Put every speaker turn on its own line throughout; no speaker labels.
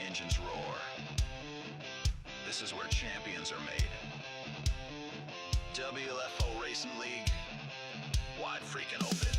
engines roar. This is where champions are made. WFO Racing League, wide freaking open.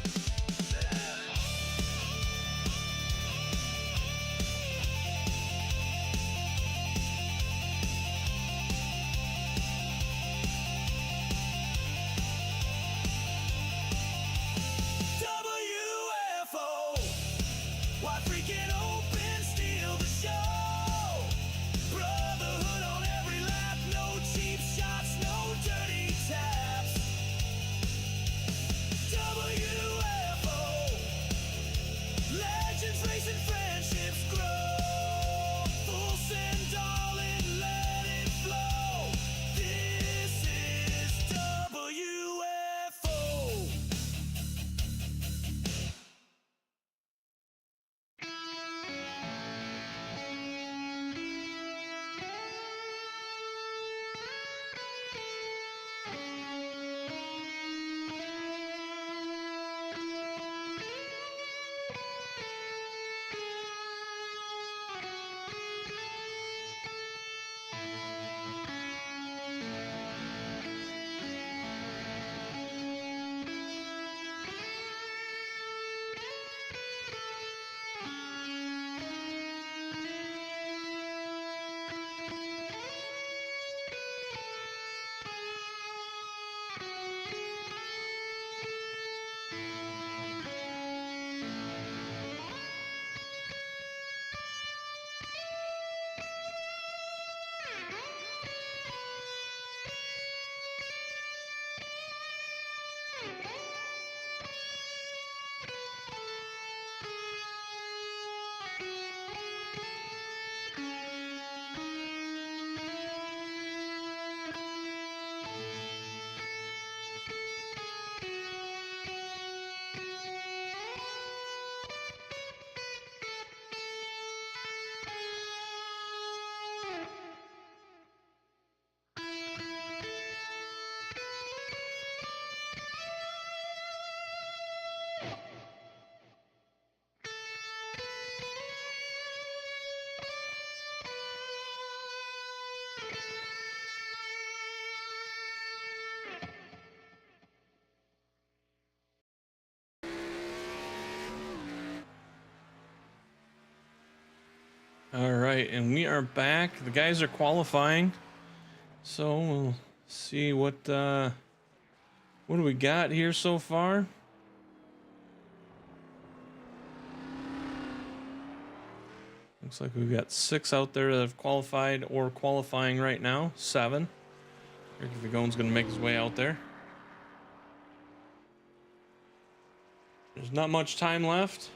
All right, and we are back. The guys are qualifying, so we'll see what do we got here so far. Looks like we've got 6 out there that have qualified or qualifying right now. 7. Ricky Vigone's going to make his way out there. There's not much time left.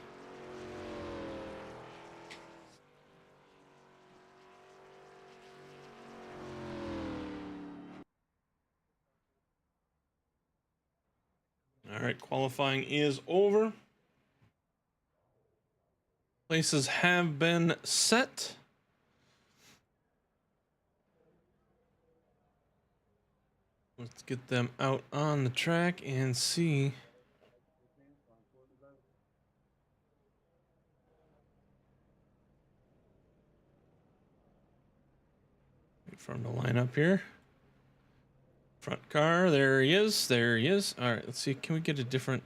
All right, qualifying is over. Places have been set. Let's get them out on the track and see. Wait for him to line up here. Front car, there he is, there he is. All right, let's see, can we get a different...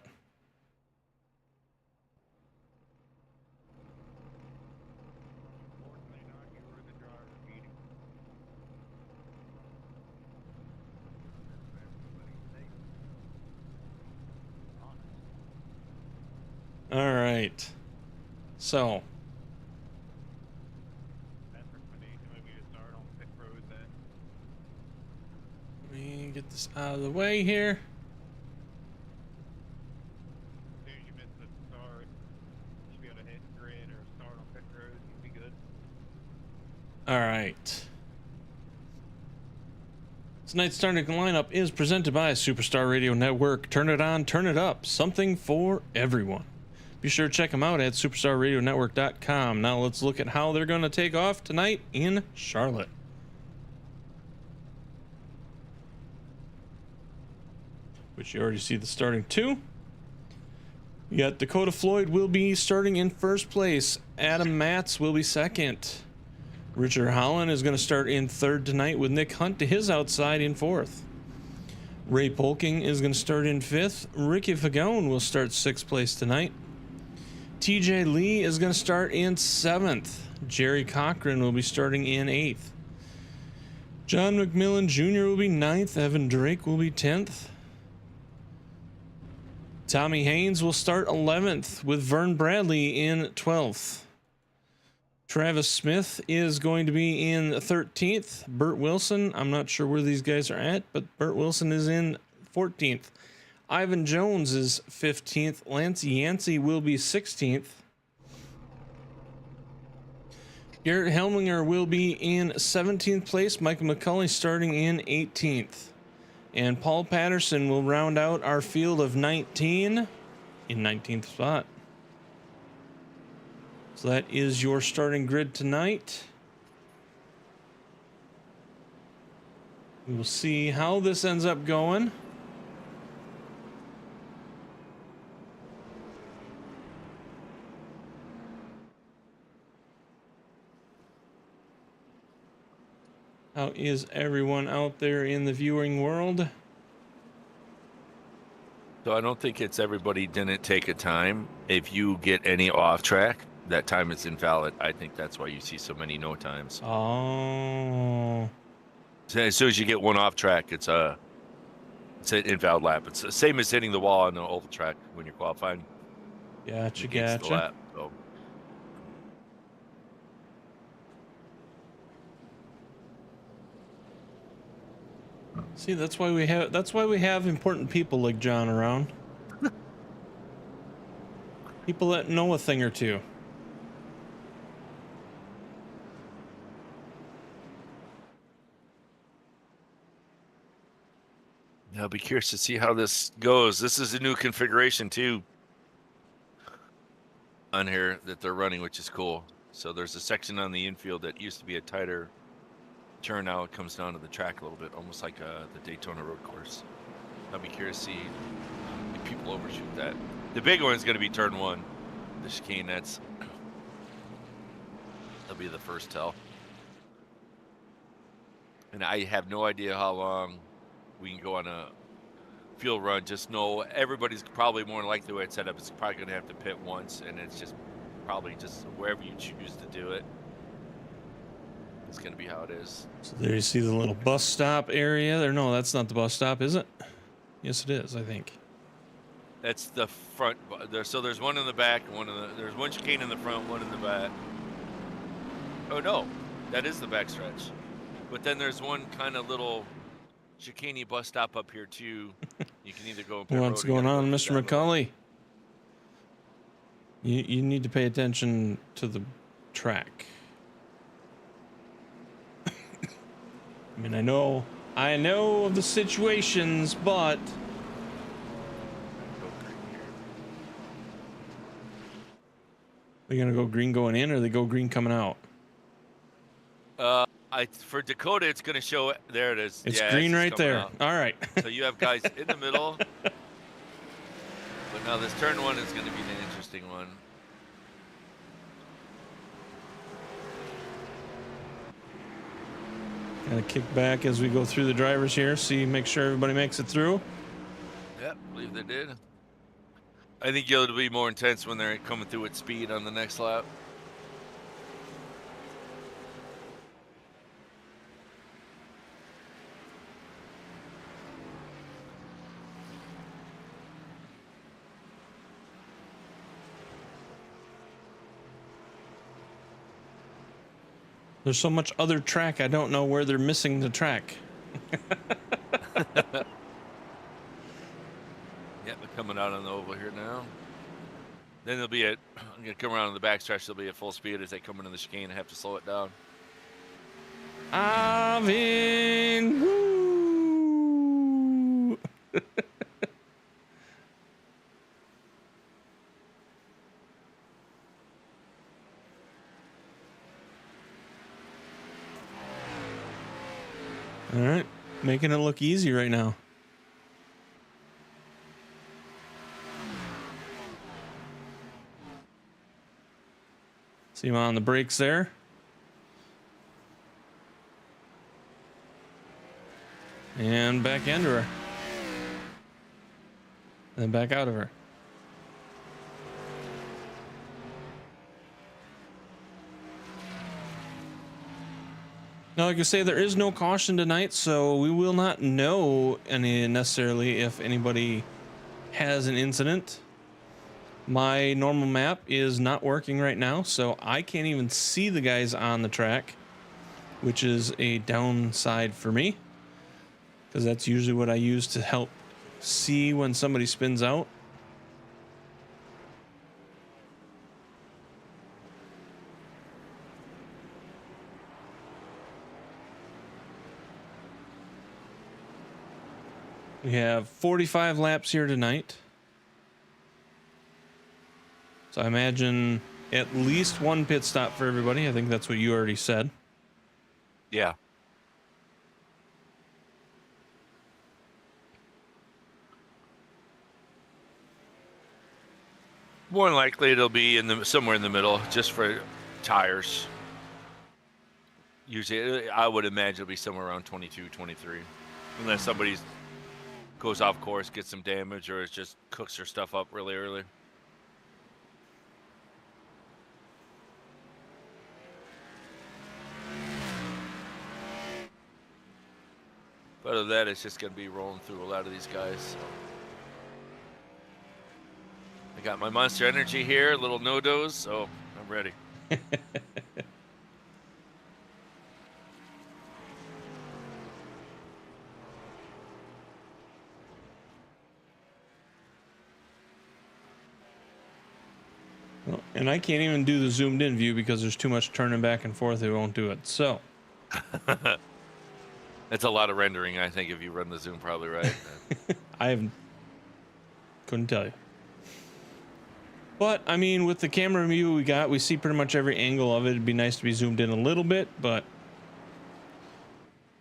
All right, so... Get this out of the way here.
As soon as you miss the start, you should be able to hit grid or start on pit road. You'll be good.
All right. Tonight's starting lineup is presented by Superstar Radio Network. Turn it on, turn it up. Something for everyone. Be sure to check them out at superstarradionetwork.com. Now let's look at how they're going to take off tonight in Charlotte. Which you already see the starting 2. You got Dakota Floyd will be starting in first place. Adam Matz will be second. Richard Holland is going to start in third tonight with Nick Hunt to his outside in fourth. Ray Polking is going to start in fifth. Ricky Fagone will start sixth place tonight. TJ Lee is going to start in seventh. Jerry Cochran will be starting in eighth. John McMillan Jr. will be ninth. Evan Drake will be 10th. Tommy Haynes will start 11th with Vern Bradley in 12th. Travis Smith is going to be in 13th. Burt Wilson, I'm not sure where these guys are at, but Burt Wilson is in 14th. Ivan Jones is 15th. Lance Yancey will be 16th. Garrett Helminger will be in 17th place. Michael McCulley starting in 18th. And Paul Patterson will round out our field of 19 in 19th spot. So that is your starting grid tonight. We will see how this ends up going. How is everyone out there in the viewing world?
So I don't think it's everybody didn't take a time. If you get any off track, that time is invalid. I think that's why you see so many no times.
Oh.
So as soon as you get one off track, it's an invalid lap. It's the same as hitting the wall on the oval track when you're qualifying.
Gotcha,
The
gotcha.
lap, so.
See, that's why we have important people like John around. People that know a thing or two.
I'll be curious to see how this goes. This is a new configuration too on here that they're running, which is cool. So there's a section on the infield that used to be a tighter turn. Now it comes down to the track a little bit, almost like the Daytona road course. I'll be curious to see if people overshoot that. The big one is going to be turn one, the chicane. That'll be the first tell. And I have no idea how long we can go on a field run. Just know everybody's probably more than likely the way it's set up is probably going to have to pit once, and it's just probably just wherever you choose to do it. It's going to be how it is.
So there you see the little bus stop area there. No, that's not the bus stop, is it? Yes, it is, I think.
That's the front. So there's one in the back, there's one chicane in the front, one in the back. Oh no, that is the back stretch. But then there's one kind of little chicane bus stop up here too. You can either go.
What's going on, Mr. McCulley? You need to pay attention to the track. I mean, I know of the situations, but they're gonna go green going in, or they go green coming out.
For Dakota, it's going to show. There it is.
It's green right there.
Out.
All right.
So you have guys in the middle. But now this turn one is going to be the interesting one.
Gotta kick back as we go through the drivers here. Make sure everybody makes it through.
Yep, I believe they did. I think it'll be more intense when they're coming through at speed on the next lap.
There's so much other track, I don't know where they're missing the track.
Yep, they're coming out on the oval here now. Then they'll be I'm going to come around on the backstretch. They'll be at full speed as they come into the chicane and have to slow it down.
Avin, woo! All right, making it look easy right now. See him on the brakes there. And back into her. Then back out of her. Now, like I say, there is no caution tonight, so we will not know necessarily if anybody has an incident. My normal map is not working right now, so I can't even see the guys on the track, which is a downside for me, because that's usually what I use to help see when somebody spins out. We have 45 laps here tonight. So I imagine at least one pit stop for everybody. I think that's what you already said.
Yeah. More than likely, it'll be somewhere in the middle, just for tires. Usually, I would imagine it'll be somewhere around 22, 23, unless somebody goes off course, gets some damage, or it just cooks their stuff up really early. But other than that, it's just going to be rolling through a lot of these guys. So. I got my Monster Energy here, a little no-dose, so I'm ready.
Well, and I can't even do the zoomed in view because there's too much turning back and forth. It won't do it. So
it's a lot of rendering, I think, if you run the zoom, probably, right?
Couldn't tell you. But I mean, with the camera view we got, we see pretty much every angle of it. It'd be nice to be zoomed in a little bit, but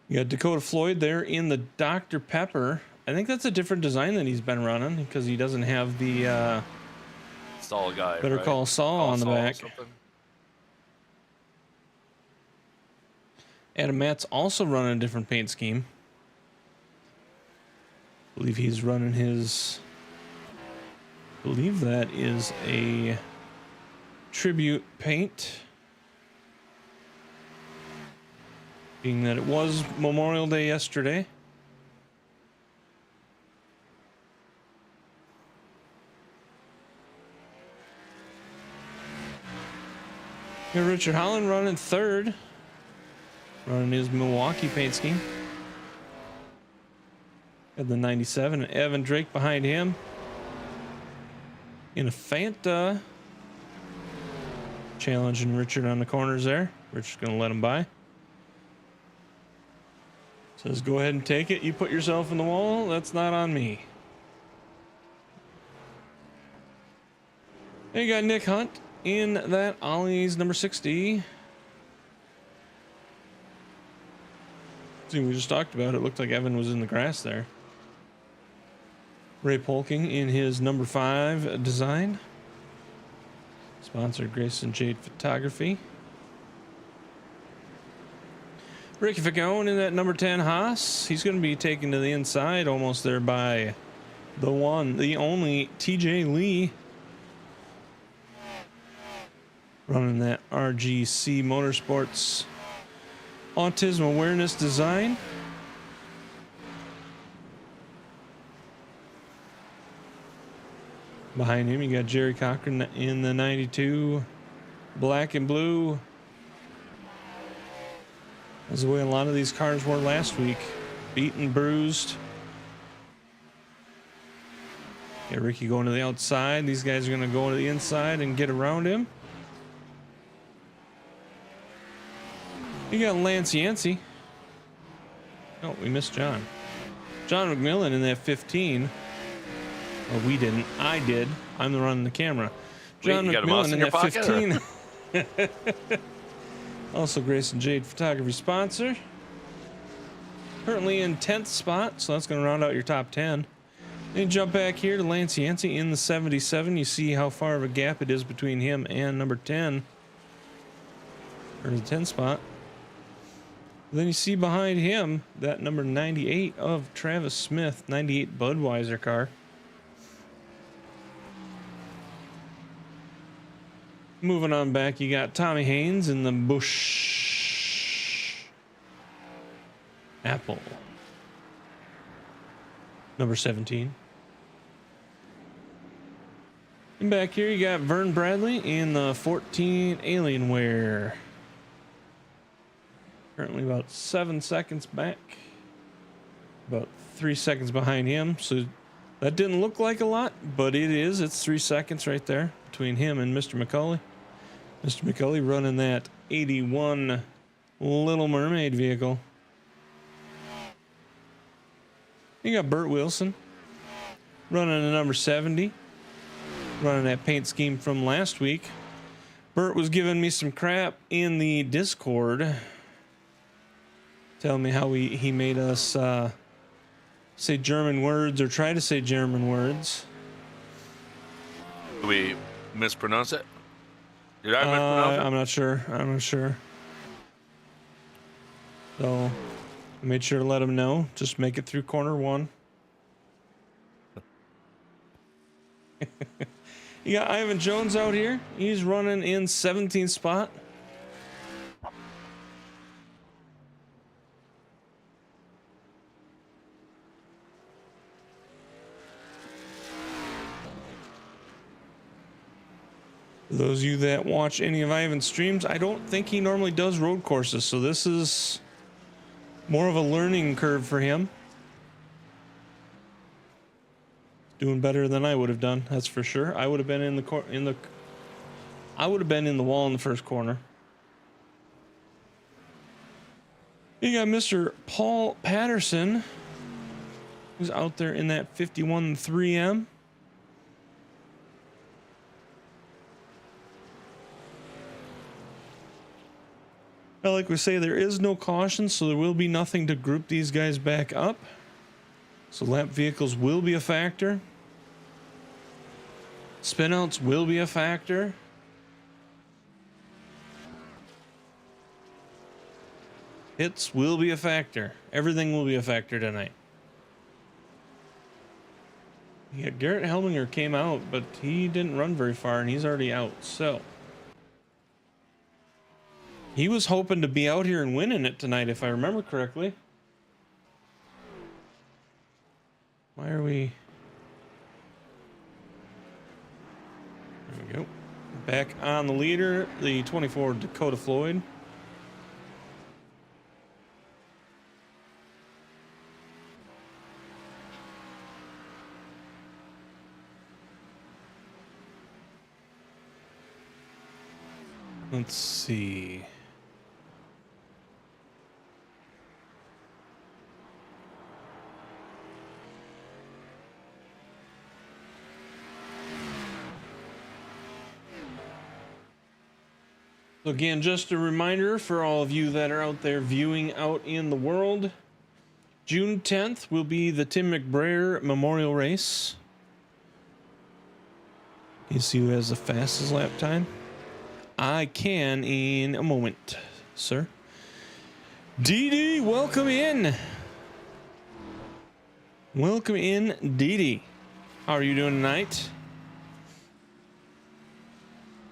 you got Dakota Floyd there in the Dr. Pepper. I think that's a different design than he's been running, because he doesn't have the
Saul guy.
Better
right?
Call Saul on the back. Adam Matt's also running a different paint scheme. I believe he's running his... I believe that is a tribute paint. Being that it was Memorial Day yesterday. Got Richard Holland running third. Running his Milwaukee paint scheme. Got the 97 and Evan Drake behind him. In a Fanta. Challenging Richard on the corners there. Richard's going to let him by. Says, go ahead and take it. You put yourself in the wall. That's not on me. There you got Nick Hunt in that Ollie's number 60. See, we just talked about it. Looked like Evan was in the grass there. Ray Polking in his number 5 design. Sponsored Grayson Jade Photography. Ricky Fagone in that number 10 Haas. He's going to be taken to the inside, almost there by the one, the only TJ Lee. Running that RGC Mortorsports Autism Awareness Design. Behind him, you got Jerry Cochran in the 92 black and blue. That's the way a lot of these cars were last week. Beaten, bruised. Got Ricky going to the outside. These guys are going to go to the inside and get around him. You got Lance Yancey. Oh, we missed John. John McMillan in that 15. Oh, we didn't. I did. I'm the running the camera. John McMillan in that 15. Also, Grayson Jade Photography sponsor. Currently in 10th spot, so that's going to round out your top 10. Then you jump back here to Lance Yancey in the 77. You see how far of a gap it is between him and number 10. Or the 10 spot. Then you see behind him that number 98 of Travis Smith, 98 Budweiser car. Moving on back, you got Tommy Haynes in the Busch Apple, number 17. And back here, you got Vern Bradley in the 14 Alienware. Currently about 7 seconds back. About 3 seconds behind him. So that didn't look like a lot, but it is. It's 3 seconds right there between him and Mr. McCulley. Mr. McCulley running that 81 Little Mermaid vehicle. You got Burt Wilson running a number 70. Running that paint scheme from last week. Burt was giving me some crap in the Discord. Telling me how he made us say German words or try to say German words.
Did we mispronounce it? Did I mispronounce it?
I'm not sure. I'm not sure. So I made sure to let him know. Just make it through corner one. You got Ivan Jones out here. He's running in 17th spot. For those of you that watch any of Ivan's streams, I don't think he normally does road courses, so this is more of a learning curve for him. Doing better than I would have done, that's for sure. I would have been in the I would have been in the wall in the first corner. You got Mr. Paul Patterson, who's out there in that 51 3M. Now, like we say, there is no caution, so there will be nothing to group these guys back up. So lap vehicles will be a factor. Spinouts will be a factor. Hits will be a factor. Everything will be a factor tonight. Yeah, Garrett Helminger came out, but he didn't run very far, and he's already out. So he was hoping to be out here and winning it tonight, if I remember correctly. Why are we... There we go. Back on the leader, the 24 Dakota Floyd. Let's see. So again, just a reminder for all of you that are out there viewing out in the world, June 10th will be the Tim McBrayer Memorial Race. You see who has the fastest lap time? I can in a moment, sir. Dee, welcome in. Welcome in, Dee. How are you doing tonight?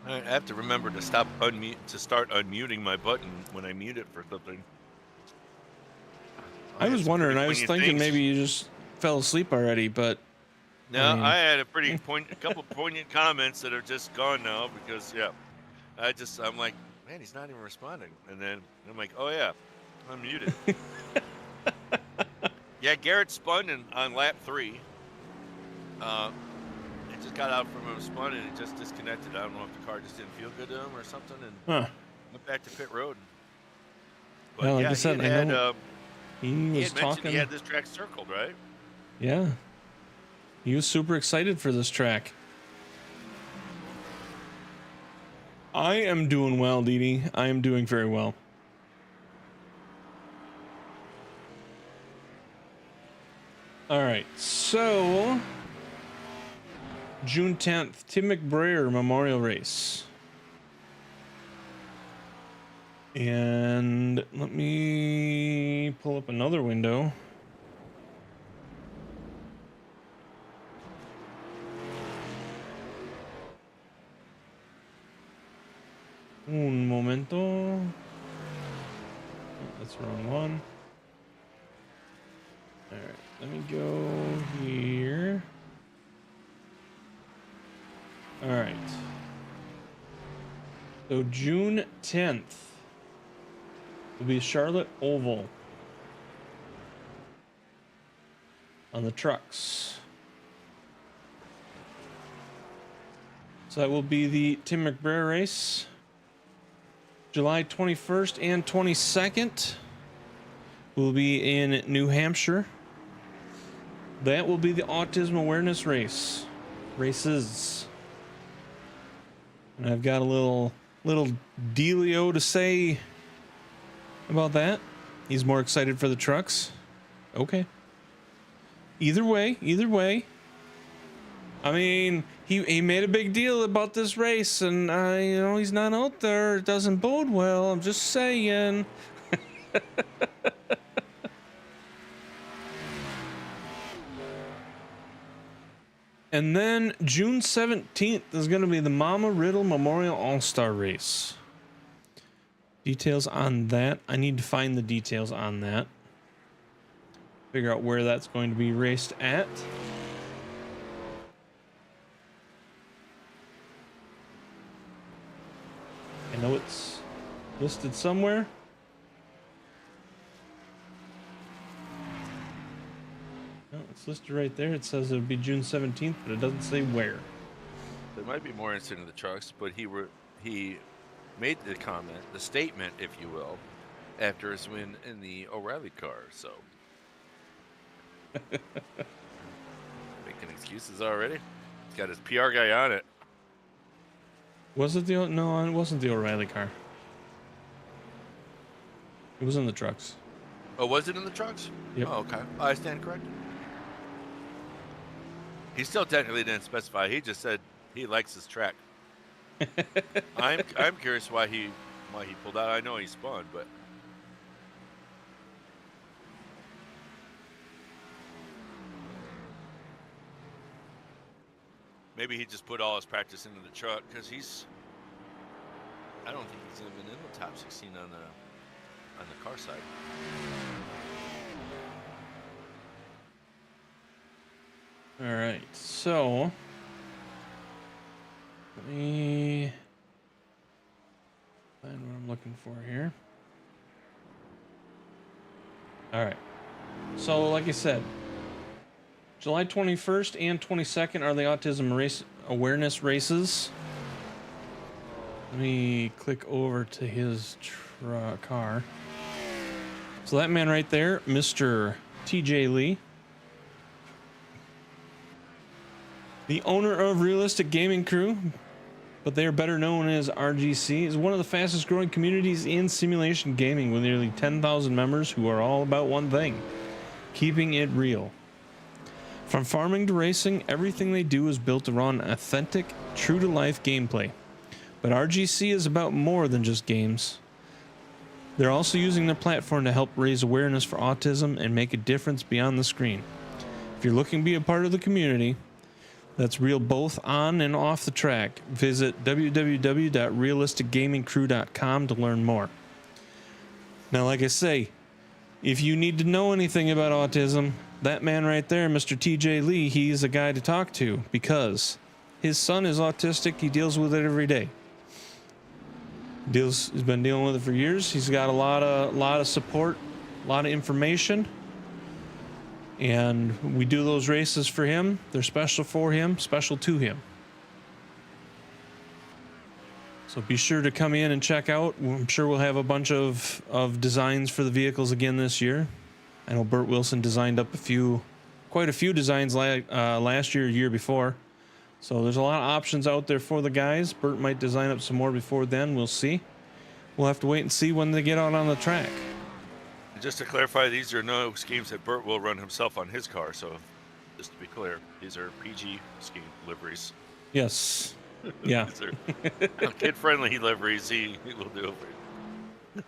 I have to remember to start unmuting my button when I mute it for something.
I was wondering. I was thinking maybe you just fell asleep already, but
no, I had a couple poignant comments that are just gone now because I'm like, man, he's not even responding, and then I'm like, oh yeah, I'm muted. Yeah, Garrett spun on lap 3. It just got out from him, spun, and it just disconnected. I don't know if the car just didn't feel good to him or something, and went back to pit road. But
well, like I said, I know he was talking.
He had this track circled, right?
Yeah, he was super excited for this track. I am doing well, Dee. I am doing very well. All right, so June 10th, Tim McBrayer Memorial Race. And let me pull up another window. Un momento. Oh, that's the wrong one. All right, let me go here. All right. So June 10th will be Charlotte Oval on the trucks. So that will be the Tim McBrayer race. July 21st and 22nd will be in New Hampshire. That will be the Autism Awareness races. And I've got a little dealio to say about that. He's more excited for the trucks. Okay. Either way. I mean, he made a big deal about this race, and he's not out there. It doesn't bode well. I'm just saying. And then June 17th is going to be the Mama Riddle Memorial All-Star Race. Details on that. I need to find the details on that. Figure out where that's going to be raced at. I know it's listed somewhere. No, it's listed right there. It says it would be June 17th, but it doesn't say where.
There might be more interested in the trucks, but he made the comment, the statement, if you will, after his win in the O'Reilly car. So making excuses already. He's got his PR guy on it.
Was it the no? It wasn't the O'Reilly car. It was in the trucks.
Oh, was it in the trucks?
Yep.
Oh, okay. I stand corrected. He still technically didn't specify. He just said he likes his track. I'm curious why he pulled out. I know he spun, but maybe he just put all his practice into the truck because I don't think he's even in the top 16 on the car side.
All right, so let me find what I'm looking for here. All right, so like I said, July 21st and 22nd are the Autism Awareness races. Let me click over to his car. So that man right there, Mr. TJ Lee, the owner of Realistic Gaming Crew, but they are better known as RGC, is one of the fastest growing communities in simulation gaming with nearly 10,000 members who are all about one thing: keeping it real. From farming to racing, everything they do is built around authentic, true-to-life gameplay. But RGC is about more than just games. They're also using their platform to help raise awareness for autism and make a difference beyond the screen. If you're looking to be a part of the community that's real both on and off the track, visit www.realisticgamingcrew.com to learn more. Now, like I say, if you need to know anything about autism, that man right there, Mr. TJ Lee, he's a guy to talk to because his son is autistic. He deals with it every day. He's been dealing with it for years. He's got a lot of support, a lot of information, and we do those races for him. They're special for him, special to him. So be sure to come in and check out. I'm sure we'll have a bunch of designs for the vehicles again this year. I know Bert Wilson designed up quite a few designs last year before. So there's a lot of options out there for the guys. Bert might design up some more before then. We'll see. We'll have to wait and see when they get out on the track.
Just to clarify, these are no schemes that Bert will run himself on his car. So just to be clear, these are PG scheme liveries.
Yes. Yeah.
These are kid-friendly liveries. He will do it for you.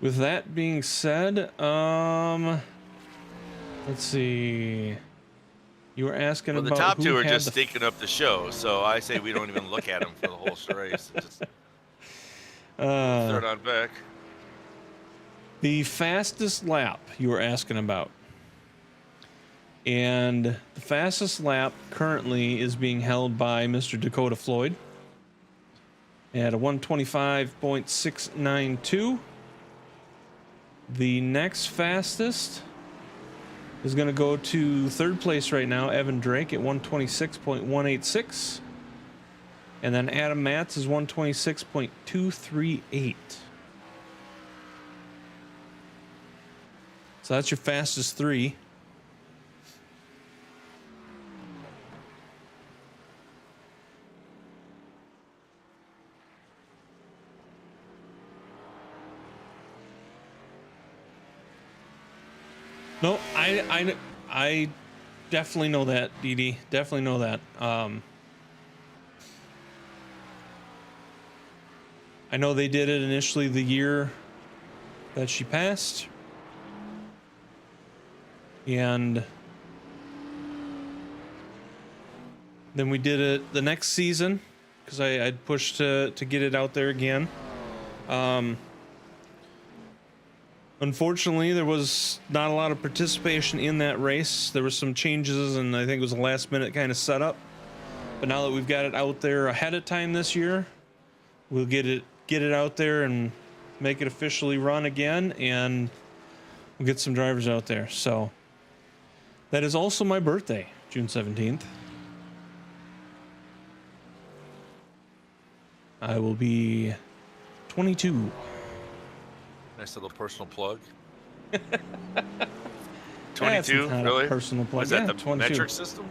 With that being said, let's see. You were asking
Well, the
about
top
who
two are
had
just
the
stinking up the show, so I say we don't even look at them for the whole race. Just throw it on back.
the fastest lap you were asking about. And the fastest lap currently is being held by Mr. Dakota Floyd at a 125.692. The next fastest is going to go to third place right now, Evan Drake at 126.186. And then Adam Matz is 126.238. So that's your fastest three. No, I definitely know that, Dee Dee. Definitely know that. I know they did it initially the year that she passed. And then we did it the next season because I'd pushed to get it out there again. Unfortunately, there was not a lot of participation in that race. There was some changes, and I think it was a last-minute kind of setup. But now that we've got it out there ahead of time this year, we'll get it out there and make it officially run again, and we'll get some drivers out there. So that is also my birthday, June 17th. I will be 22.
Nice little personal plug.
22,
really?
Personal plug.
Was that the
22.
metric system?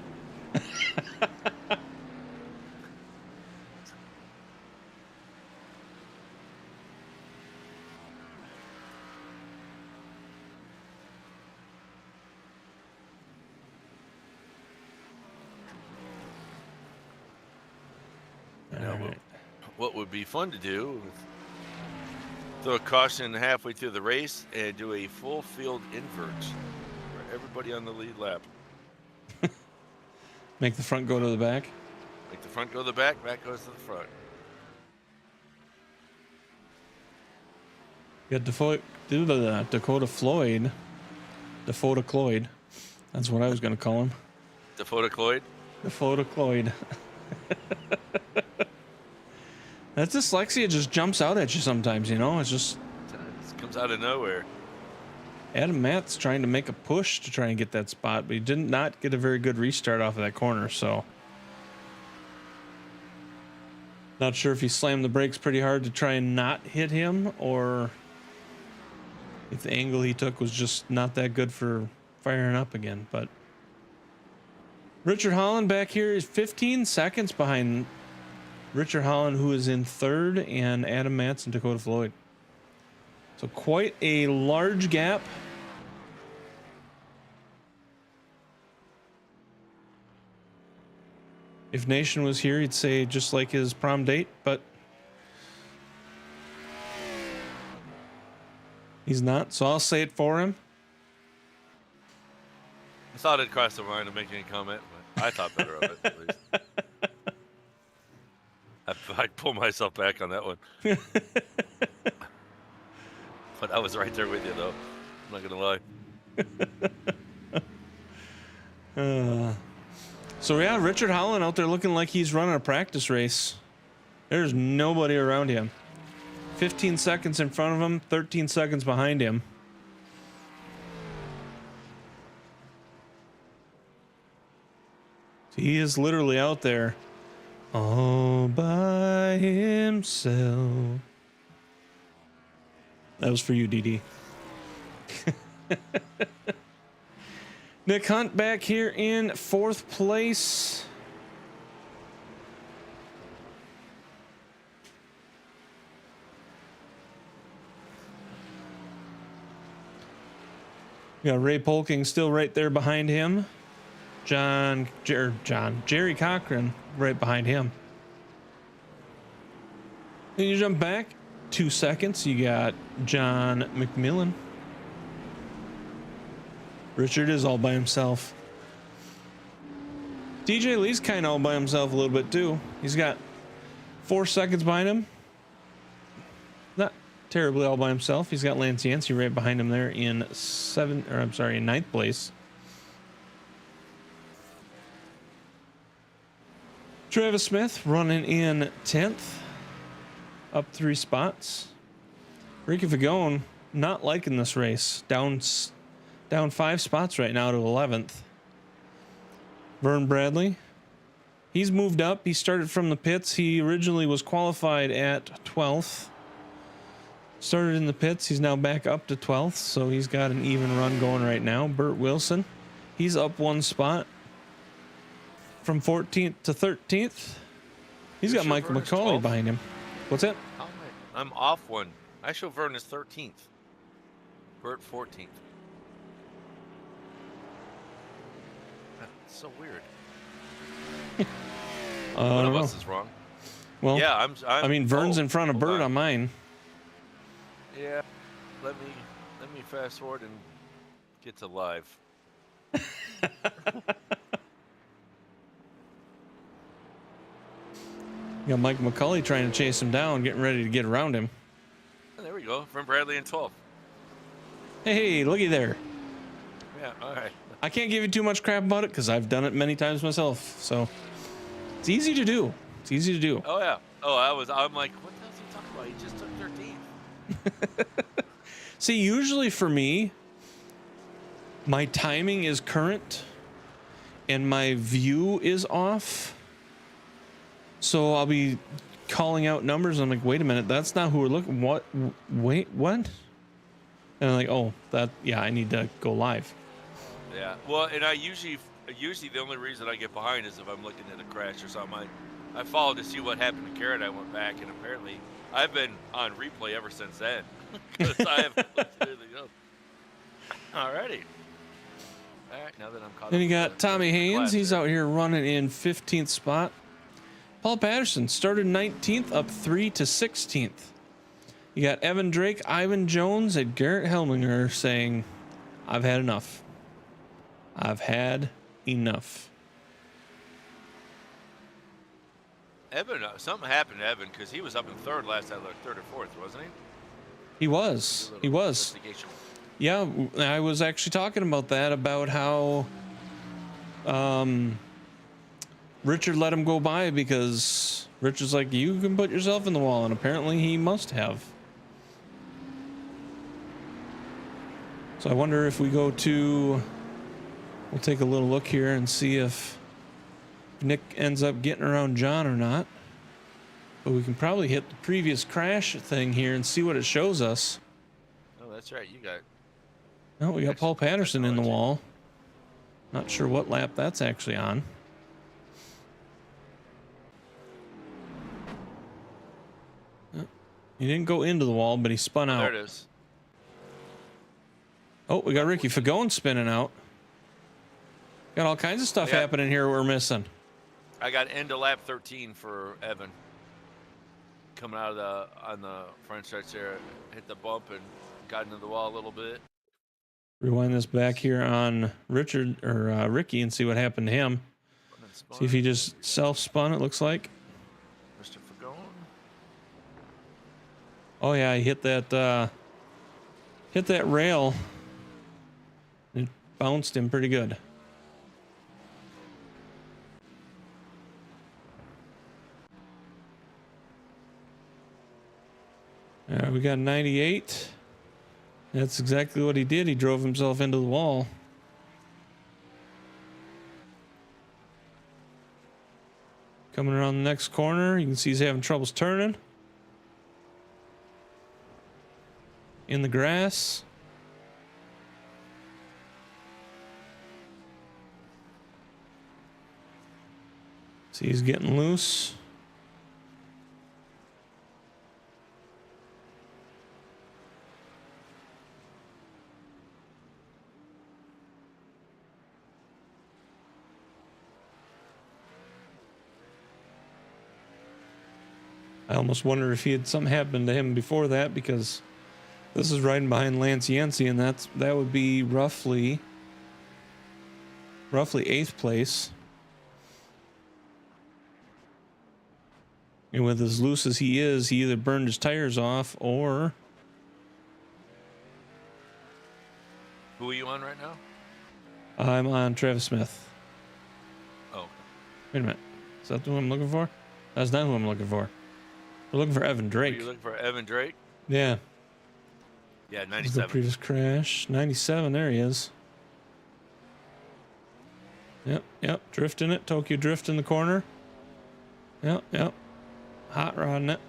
What would be fun to do? Throw a caution halfway through the race and do a full field invert for everybody on the lead lap.
Make the front go to the back.
Make the front go to the back, back goes to the front.
You got Dakota Floyd. Dakota Cloyd. That's what I was going to call him.
Dakota Cloyd?
Dakota Cloyd. That dyslexia just jumps out at you sometimes, you know? It
comes out of nowhere.
Adam Matt's trying to make a push to try and get that spot, but he did not get a very good restart off of that corner, so. Not sure if he slammed the brakes pretty hard to try and not hit him, or if the angle he took was just not that good for firing up again, but. Richard Holland back here is 15 seconds behind Richard Holland, who is in third, and Adam Matz and Dakota Floyd. So quite a large gap. If Nation was here, he'd say just like his prom date, but he's not, so I'll say it for him.
I thought it crossed the mind to make any comment, but I thought better of it, at least. I'd pull myself back on that one. But I was right there with you, though. I'm not going to lie.
So, yeah, Richard Holland out there looking like he's running a practice race. There's nobody around him. 15 seconds in front of him, 13 seconds behind him. He is literally out there all by himself. That was for you, DD. Nick Hunt back here in fourth place. We got Ray Polking still right there behind him. Jerry Cochran right behind him. Then you jump back. 2 seconds, you got John McMillan. Richard is all by himself. DJ Lee's kind of all by himself a little bit too. He's got 4 seconds behind him. Not terribly all by himself. He's got Lance Yancey right behind him there in ninth place. Travis Smith running in 10th, up 3 spots. Ricky Fagone not liking this race, down 5 spots right now to 11th. Vern Bradley, he's moved up. He started from the pits. He originally was qualified at 12th. Started in the pits. He's now back up to 12th, so he's got an even run going right now. Burt Wilson, he's up 1 spot from 14th to 13th. He's got Michael McCauley behind him. What's that?
I'm off 1. I show Vern is 13th. Burt 14th. That's so weird. One of us is wrong.
Well,
yeah,
I mean, Vern's in front of Burt on mine.
Yeah, let me fast forward and get to live.
You got Mike McCauley trying to chase him down, getting ready to get around him.
Oh, there we go. From Bradley in 12th.
Hey, looky there.
Yeah, all right.
I can't give you too much crap about it because I've done it many times myself. So it's easy to do. It's easy to do.
Oh yeah. Oh, I'm like, what the hell is he talking about? He just took 13th.
See, usually for me, my timing is current and my view is off. So I'll be calling out numbers. And I'm like, wait a minute, that's not who we're looking. What? Wait, what? And I'm like, oh, yeah, I need to go live.
Yeah. Well, and I usually the only reason I get behind is if I'm looking at a crash or something. I followed to see what happened to Carrot. I went back, and apparently I've been on replay ever since then because I haven't looked at anything else. Alrighty. All right, now that I'm caught.
Then you got Tommy Haynes. He's out here running in 15th spot. Paul Patterson started 19th, up 3 to 16th. You got Evan Drake, Ivan Jones, and Garrett Helminger saying, I've had enough. I've had enough.
Evan, something happened to Evan because he was up in 3rd last time, 3rd or 4th, wasn't he?
He was. He was. Yeah, I was actually talking about that, about how Richard let him go by because Richard's like, you can put yourself in the wall, and apparently he must have. So I wonder if we go to, we'll take a little look here and see if Nick ends up getting around John or not. But we can probably hit the previous crash thing here and see what it shows us.
Oh, that's right. You got.
No, we got Paul Patterson in the wall. Not sure what lap that's actually on. He didn't go into the wall, but he spun out.
There it is.
Oh, we got Ricky Fagone spinning out. Got all kinds of stuff happening here we're missing.
I got end of lap 13 for Evan. Coming out of on the front stretch there, hit the bump and got into the wall a little bit.
Rewind this back here on Richard or Ricky and see what happened to him. See if he just self-spun, it looks like.
Mr. Fagone.
Oh yeah, he hit that rail. It bounced him pretty good. All right, we got 98. That's exactly what he did. He drove himself into the wall. Coming around the next corner, you can see he's having troubles turning. In the grass. See, he's getting loose. I almost wonder if he had something happened to him before that, because this is riding behind Lance Yancey, and that would be roughly 8th place. And with as loose as he is, he either burned his tires off or...
Who are you on right now?
I'm on Travis Smith.
Oh.
Wait a minute. Is that the one I'm looking for? That's not who I'm looking for. We're looking for Evan Drake.
Are you looking for Evan Drake?
Yeah.
Yeah,
The
97.
previous crash. 97, there he is. Yep. Drifting it. Tokyo drift in the corner. Yep. Hot rodding it.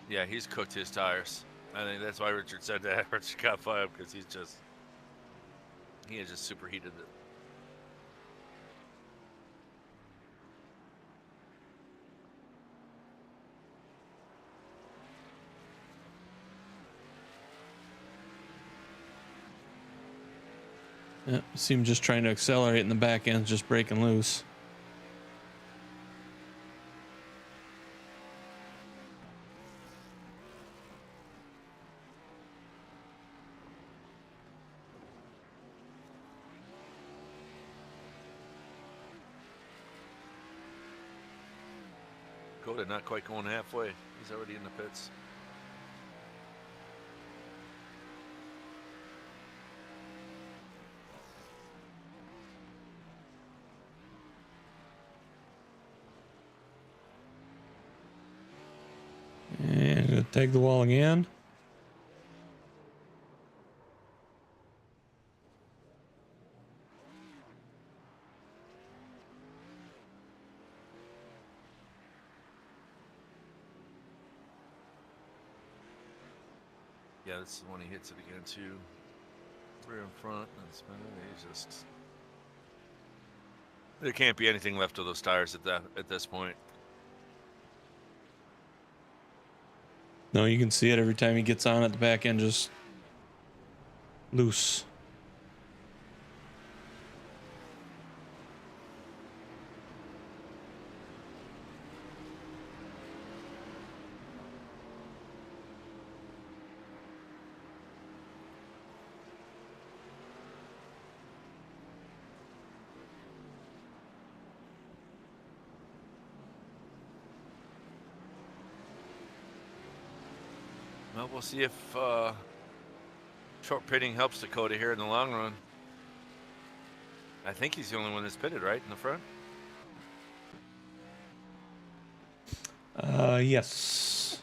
Yeah, he's cooked his tires. I think that's why Richard said that. Richard got fired because he has just superheated it.
Yeah, see him just trying to accelerate and the back end's just breaking loose.
Dakota not quite going halfway. He's already in the pits.
And gonna take the wall again.
Yeah, this is when he hits it again too. Rear in front and spinning. He's just. There can't be anything left of those tires at this point.
No, you can see it every time he gets on at the back end, just loose.
Well, we'll see if short pitting helps Dakota here in the long run. I think he's the only one that's pitted, right, in the front?
Yes.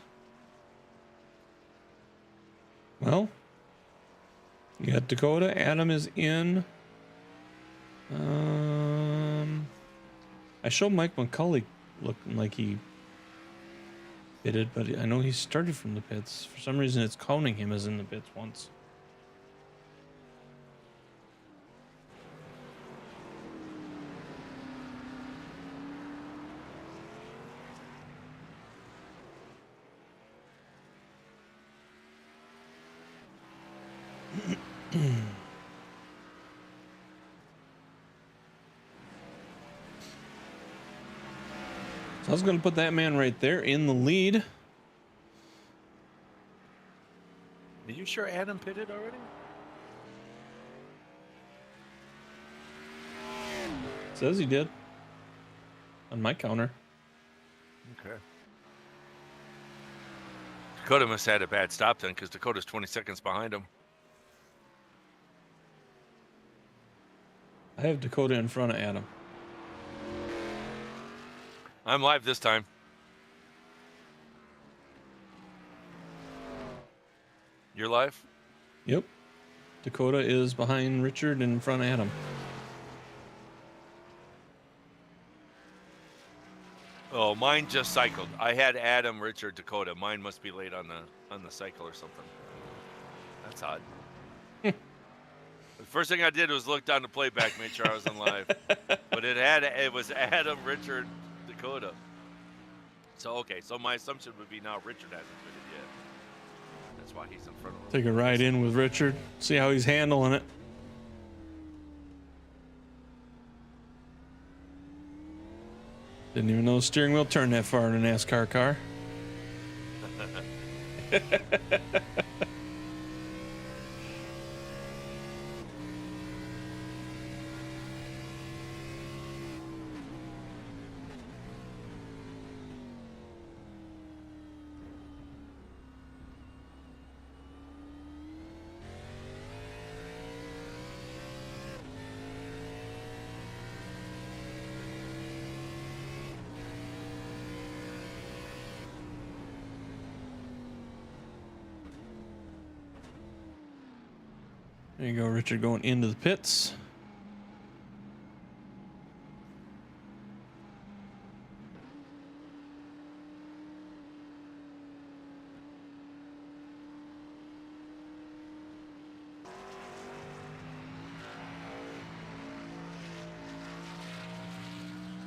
Well, you got Dakota. Adam is in. I showed Mike McCulley looking like he pitted, but I know he started from the pits. For some reason, it's counting him as in the pits once. So I was going to put that man right there in the lead.
Are you sure Adam pitted already?
Says he did. On my counter.
Okay. Dakota must have had a bad stop then, because Dakota's 20 seconds behind him.
I have Dakota in front of Adam.
I'm live this time. You're live?
Yep. Dakota is behind Richard and in front of Adam.
Oh, mine just cycled. I had Adam, Richard, Dakota. Mine must be late on the cycle or something. That's odd. The first thing I did was look down the playback, make sure I was on live. But it was Adam, Richard, Dakota. So, okay, so my assumption would be now Richard hasn't fitted yet. That's why he's in front of him.
Take a ride in with Richard. See how he's handling it. Didn't even know the steering wheel turned that far in a NASCAR car. There you go, Richard, going into the pits.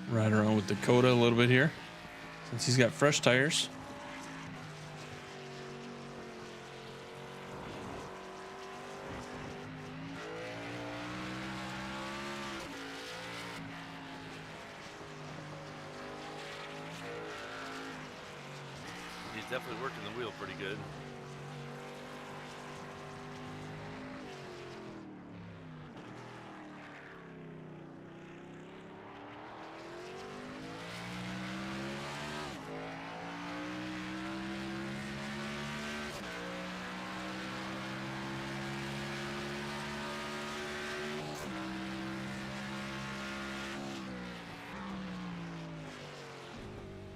Ride around with Dakota a little bit here, since he's got fresh tires.
He's definitely working the wheel pretty good.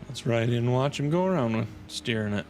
Let's ride in and watch him go around with steering it.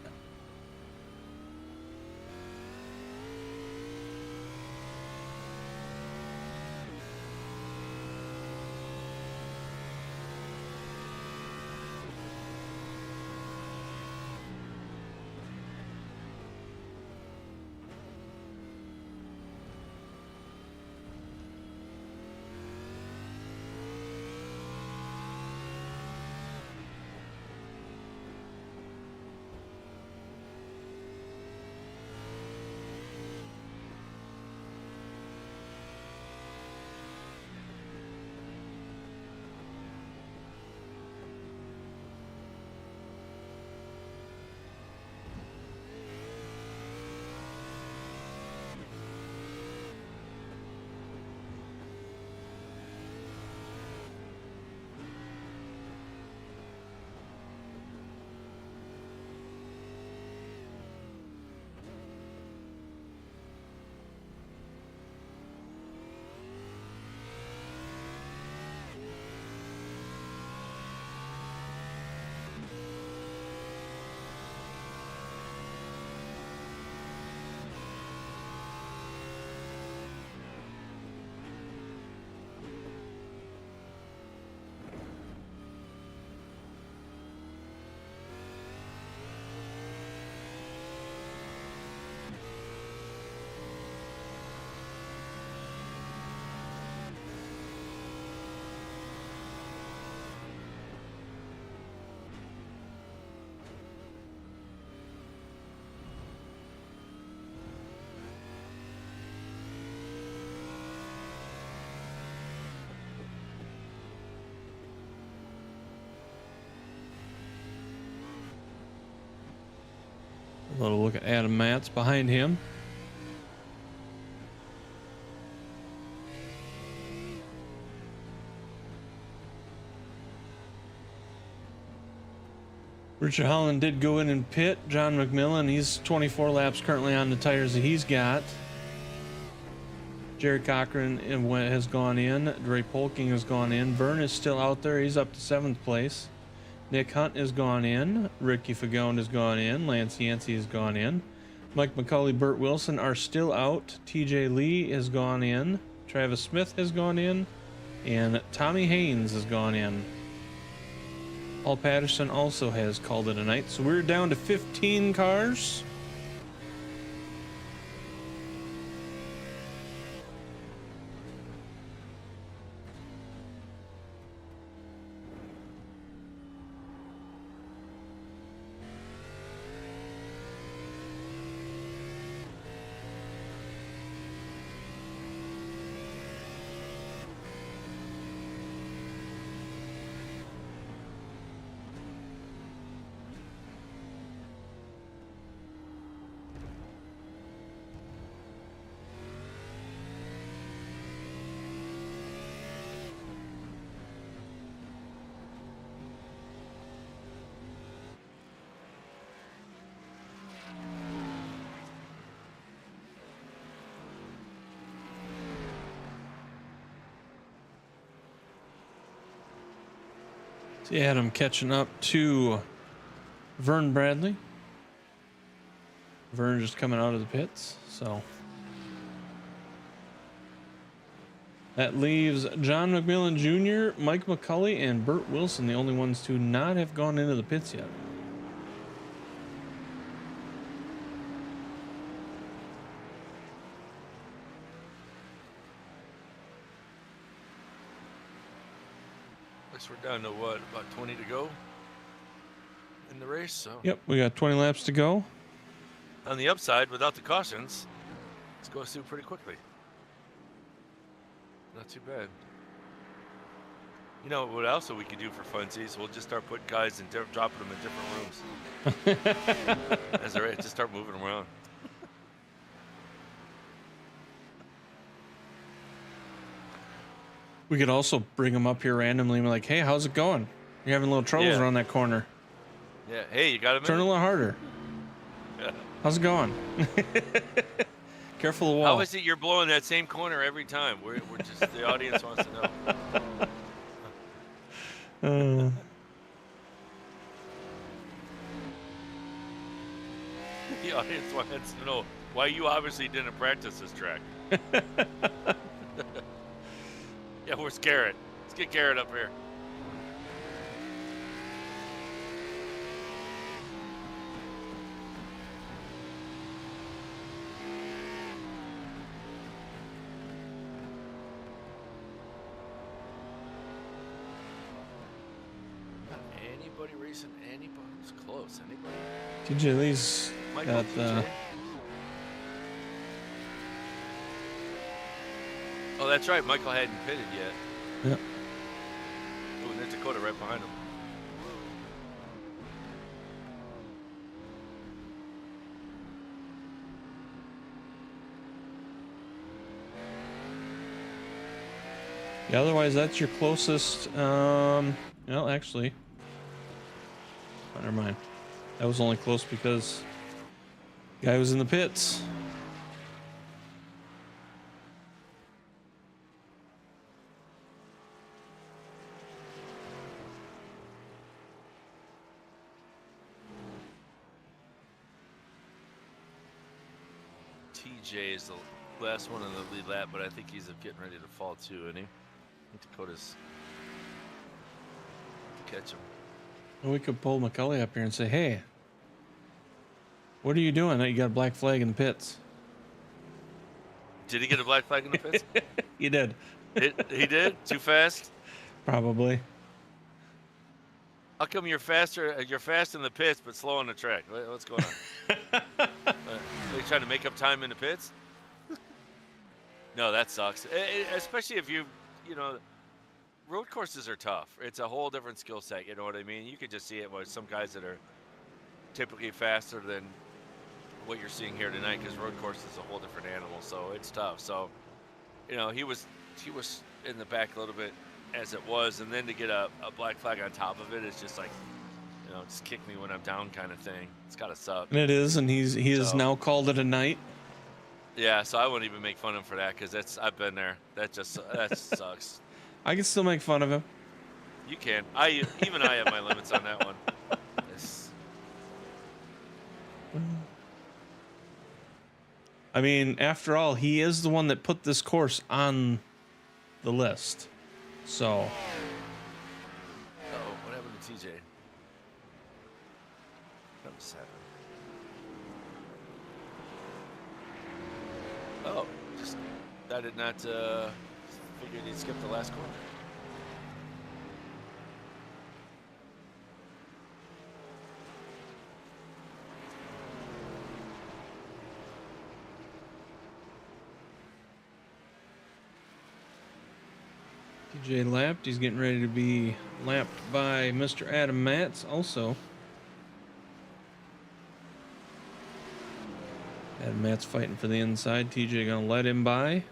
A little look at Adam Matz behind him. Richard Holland did go in and pit. John McMillan, he's 24 laps currently on the tires that he's got. Jerry Cochran has gone in. Ray Polking has gone in. Vern is still out there. He's up to 7th place. Nick Hunt has gone in. Ricky Fagone has gone in. Lance Yancey has gone in. Mike McCauley, Burt Wilson are still out. TJ Lee has gone in. Travis Smith has gone in. And Tommy Haynes has gone in. Paul Patterson also has called it a night. So we're down to 15 cars. See Adam catching up to Vern Bradley. Vern just coming out of the pits, so that leaves John McMillan Jr., Mike McCulley, and Burt Wilson, the only ones to not have gone into the pits yet.
Guess we're down to what, about 20 to go in the race. So
Yep, we got 20 laps to go.
on the upside, without the cautions, it's going through pretty quickly. Not too bad. You know what else we could do for funsies? We'll just start putting guys and dropping them in different rooms. As a race, just start moving them around.
We could also bring them up here randomly and be like, hey, how's it going? You're having a little troubles around that corner.
Yeah. Hey, you got him.
Turn a little harder.
Yeah.
How's it going? Careful of the wall.
How is it you're blowing that same corner every time? We're just, the audience wants to know. The audience wants to know why you obviously didn't practice this track. Yeah, where's Garrett? Let's get Garrett up here. Not anybody racing anybody's close. Anybody?
TJ Lee's got
Oh, that's right. Michael hadn't pitted yet.
Yeah.
Oh, and there's Dakota right behind him.
Yeah, otherwise that's your closest. Well, actually, oh, never mind. That was only close because the guy was in the pits.
TJ is the last one in the lead lap, but I think he's getting ready to fall too, isn't he? I think Dakota's to catch him.
Well, we could pull McCulley up here and say, hey, what are you doing? You got a black flag in the pits.
Did he get a black flag in the pits?
He did.
He did? Too fast?
Probably.
How come you're faster? You're fast in the pits, but slow on the track. What's going on? Are you trying to make up time in the pits? No, that sucks. Especially if you know, road courses are tough. It's a whole different skill set. You know what I mean? You could just see it with some guys that are typically faster than what you're seeing here tonight, because road course is a whole different animal. So it's tough. So, you know, he was in the back a little bit as it was, and then to get a black flag on top of it is just like, you know, just kick me when I'm down kind of thing. It's gotta suck.
And it is, and he has now called it a night.
Yeah, so I wouldn't even make fun of him for that, because I've been there. That sucks.
I can still make fun of him.
You can. Even I have my limits on that one.
I mean, after all, he is the one that put this course on the list. So.
Uh-oh, what happened to TJ? That was sad. Oh, I did not figure he'd skip the last corner.
TJ lapped. He's getting ready to be lapped by Mr. Adam Matz also. Adam Matz fighting for the inside. TJ gonna let him by.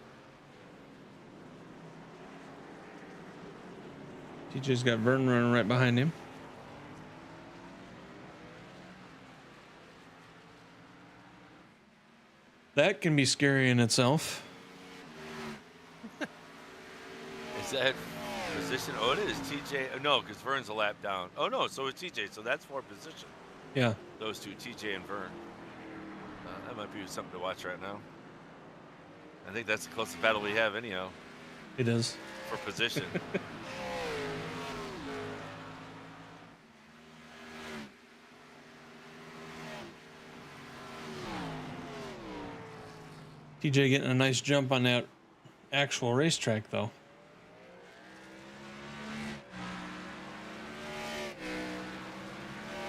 TJ's got Vern running right behind him. That can be scary in itself.
Is that position. Oh, it is TJ. No, because Vern's a lap down. Oh no, so it's TJ. So that's 4th position.
Yeah.
Those two, TJ and Vern. That might be something to watch right now. I think that's the closest battle we have, anyhow.
It is.
For position.
TJ getting a nice jump on that actual racetrack, though.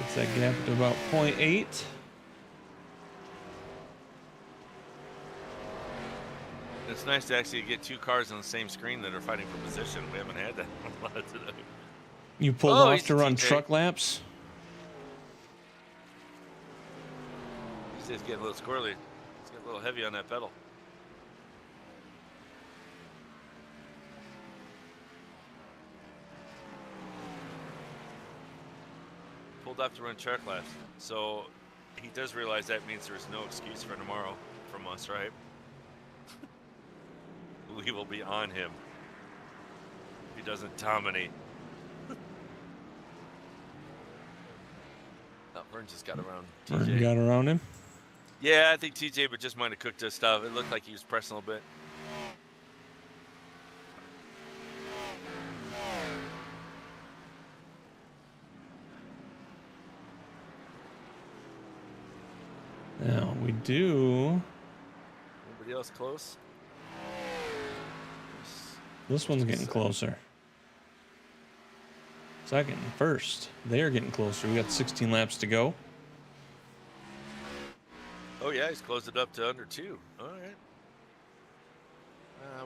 Gets that gap to about 0.8.
It's nice to actually get 2 cars on the same screen that are fighting for position. We haven't had that a lot today.
You pulled off to run truck laps?
He's just getting a little squirrely. He's getting a little heavy on that pedal. Pulled off to run truck laps. So he does realize that means there's no excuse for tomorrow from us, right? We will be on him if he doesn't dominate. Oh, Vern just got around TJ.
Vern got around him?
Yeah, I think TJ but just might have cooked his stuff. It looked like he was pressing a little bit.
Now we do.
Anybody else close?
This one's getting closer. Second and first. They're getting closer. We got 16 laps to go.
Oh, yeah, he's closed it up to under 2. All right.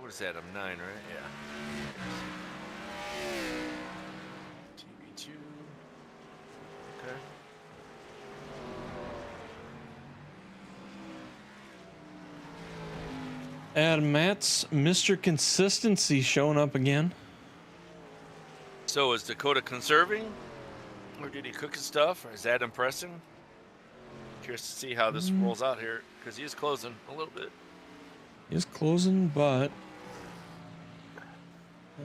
What is that? I'm 9, right? Yeah. TV2. Okay.
Adam Matz, Mr. Consistency showing up again.
So is Dakota conserving? Or did he cook his stuff? Or is that impressing? Curious to see how this rolls out here, because he is closing a little bit.
He's closing, but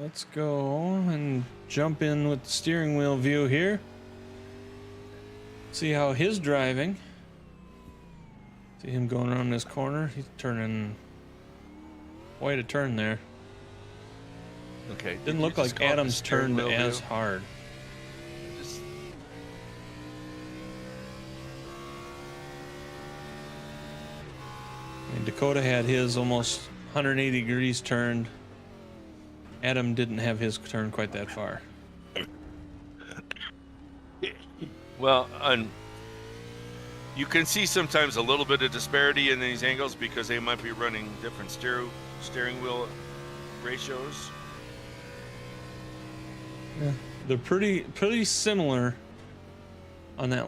let's go and jump in with the steering wheel view here. See how his driving. See him going around this corner. He's turning quite a turn there.
Okay.
Didn't look like Adams turned as hard. And Dakota had his almost 180 degrees turned. Adam didn't have his turn quite that far.
Well, you can see sometimes a little bit of disparity in these angles because they might be running different steering wheel ratios.
Yeah, they're pretty similar on that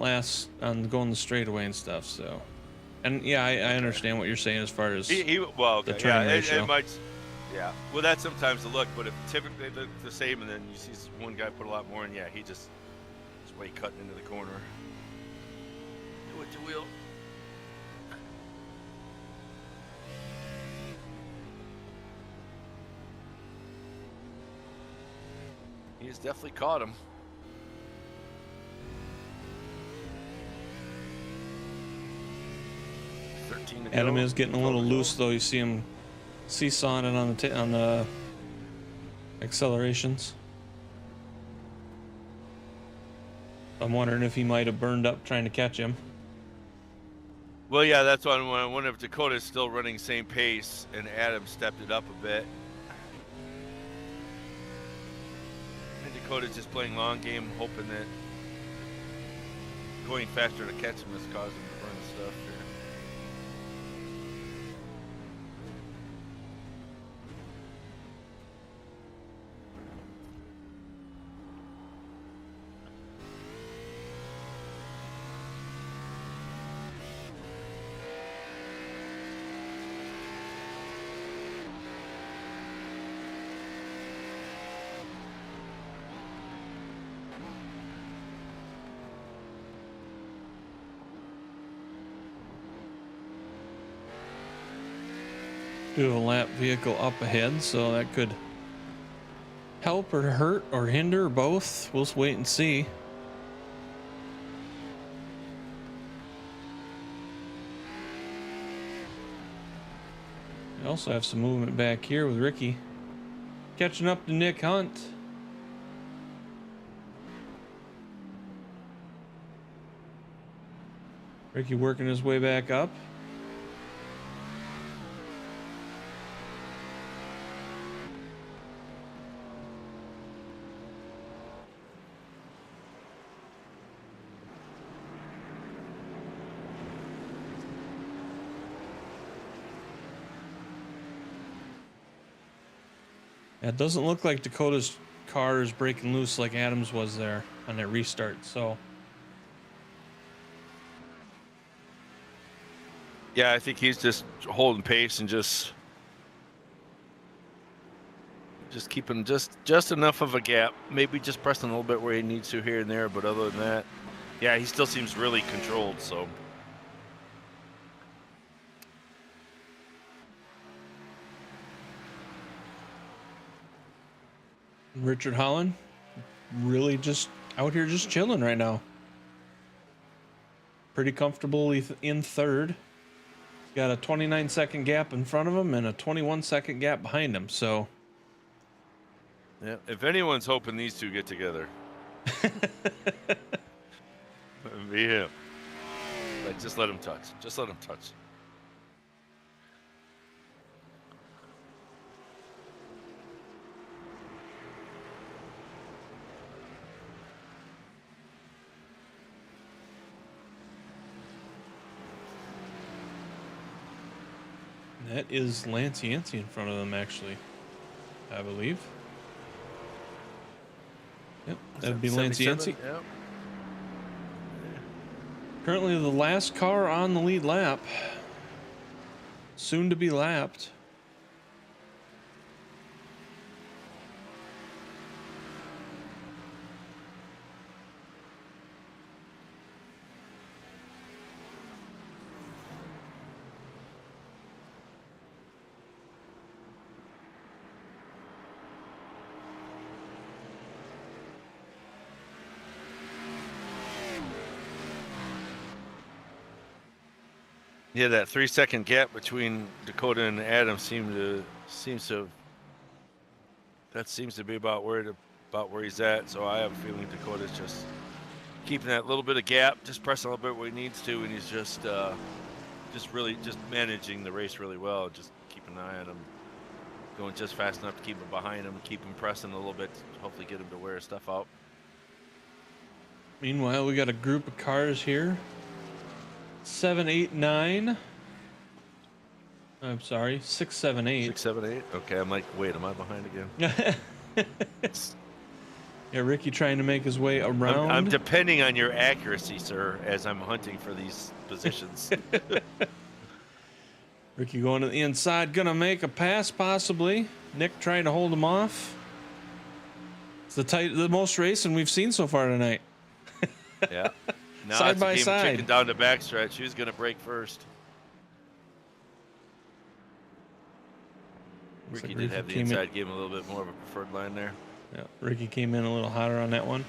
on going the straightaway and stuff. So, and yeah, I understand what you're saying as far as the turning ratio.
It might, yeah. Well, that's sometimes the look, but if typically they look the same, and then you see one guy put a lot more in, yeah, he just way cutting into the corner. With the wheel. He's definitely caught him. 13 to go.
Adam is getting a little loose though. You see him seesawing it on the accelerations. I'm wondering if he might have burned up trying to catch him.
Well, yeah, that's why I wonder if Dakota's still running same pace and Adam stepped it up a bit. And Dakota's just playing long game, hoping that going faster to catch him is causing him to burn stuff here.
Do have a lap vehicle up ahead, so that could help or hurt or hinder or both. We'll wait and see. We also have some movement back here with Ricky catching up to Nick Hunt. Ricky working his way back up. It doesn't look like Dakota's car is breaking loose like Adams was there on that restart, so.
Yeah, I think he's just holding pace and just keeping just enough of a gap. Maybe just pressing a little bit where he needs to here and there, but other than that, yeah, he still seems really controlled, so.
Richard Holland really just out here just chilling right now. Pretty comfortably in third. Got a 29-second gap in front of him and a 21-second gap behind him, so.
Yeah, if anyone's hoping these two get together, be him. Like, just let him touch. Just let him touch.
That is Lance Yancey in front of them, actually, I believe. Yep, that'd be Lance Yancey.
Yep.
Currently the last car on the lead lap. Soon to be lapped.
Yeah, that 3-second gap between Dakota and Adam seems to be about where he's at. So I have a feeling Dakota's just keeping that little bit of gap, just pressing a little bit where he needs to, and he's just really managing the race really well. Just keeping an eye on him, going just fast enough to keep him behind him, keep him pressing a little bit, hopefully get him to wear his stuff out.
Meanwhile, we got a group of cars here. 7, 8, 9. I'm sorry, 6, 7, 8.
6, 7, 8. Okay, I'm like, wait, am I behind again?
Yeah, Ricky trying to make his way around.
I'm depending on your accuracy, sir, as I'm hunting for these positions.
Ricky going to the inside, gonna make a pass possibly. Nick trying to hold him off. It's the most racing we've seen so far tonight.
Yeah. Now
Side
it's
by
a game of
side.
chicken down the backstretch. Who's going to break first?
Looks
Ricky
like
did have the
came
inside, gave him a little bit more of a preferred line there.
Yeah, Ricky came in a little hotter on that one.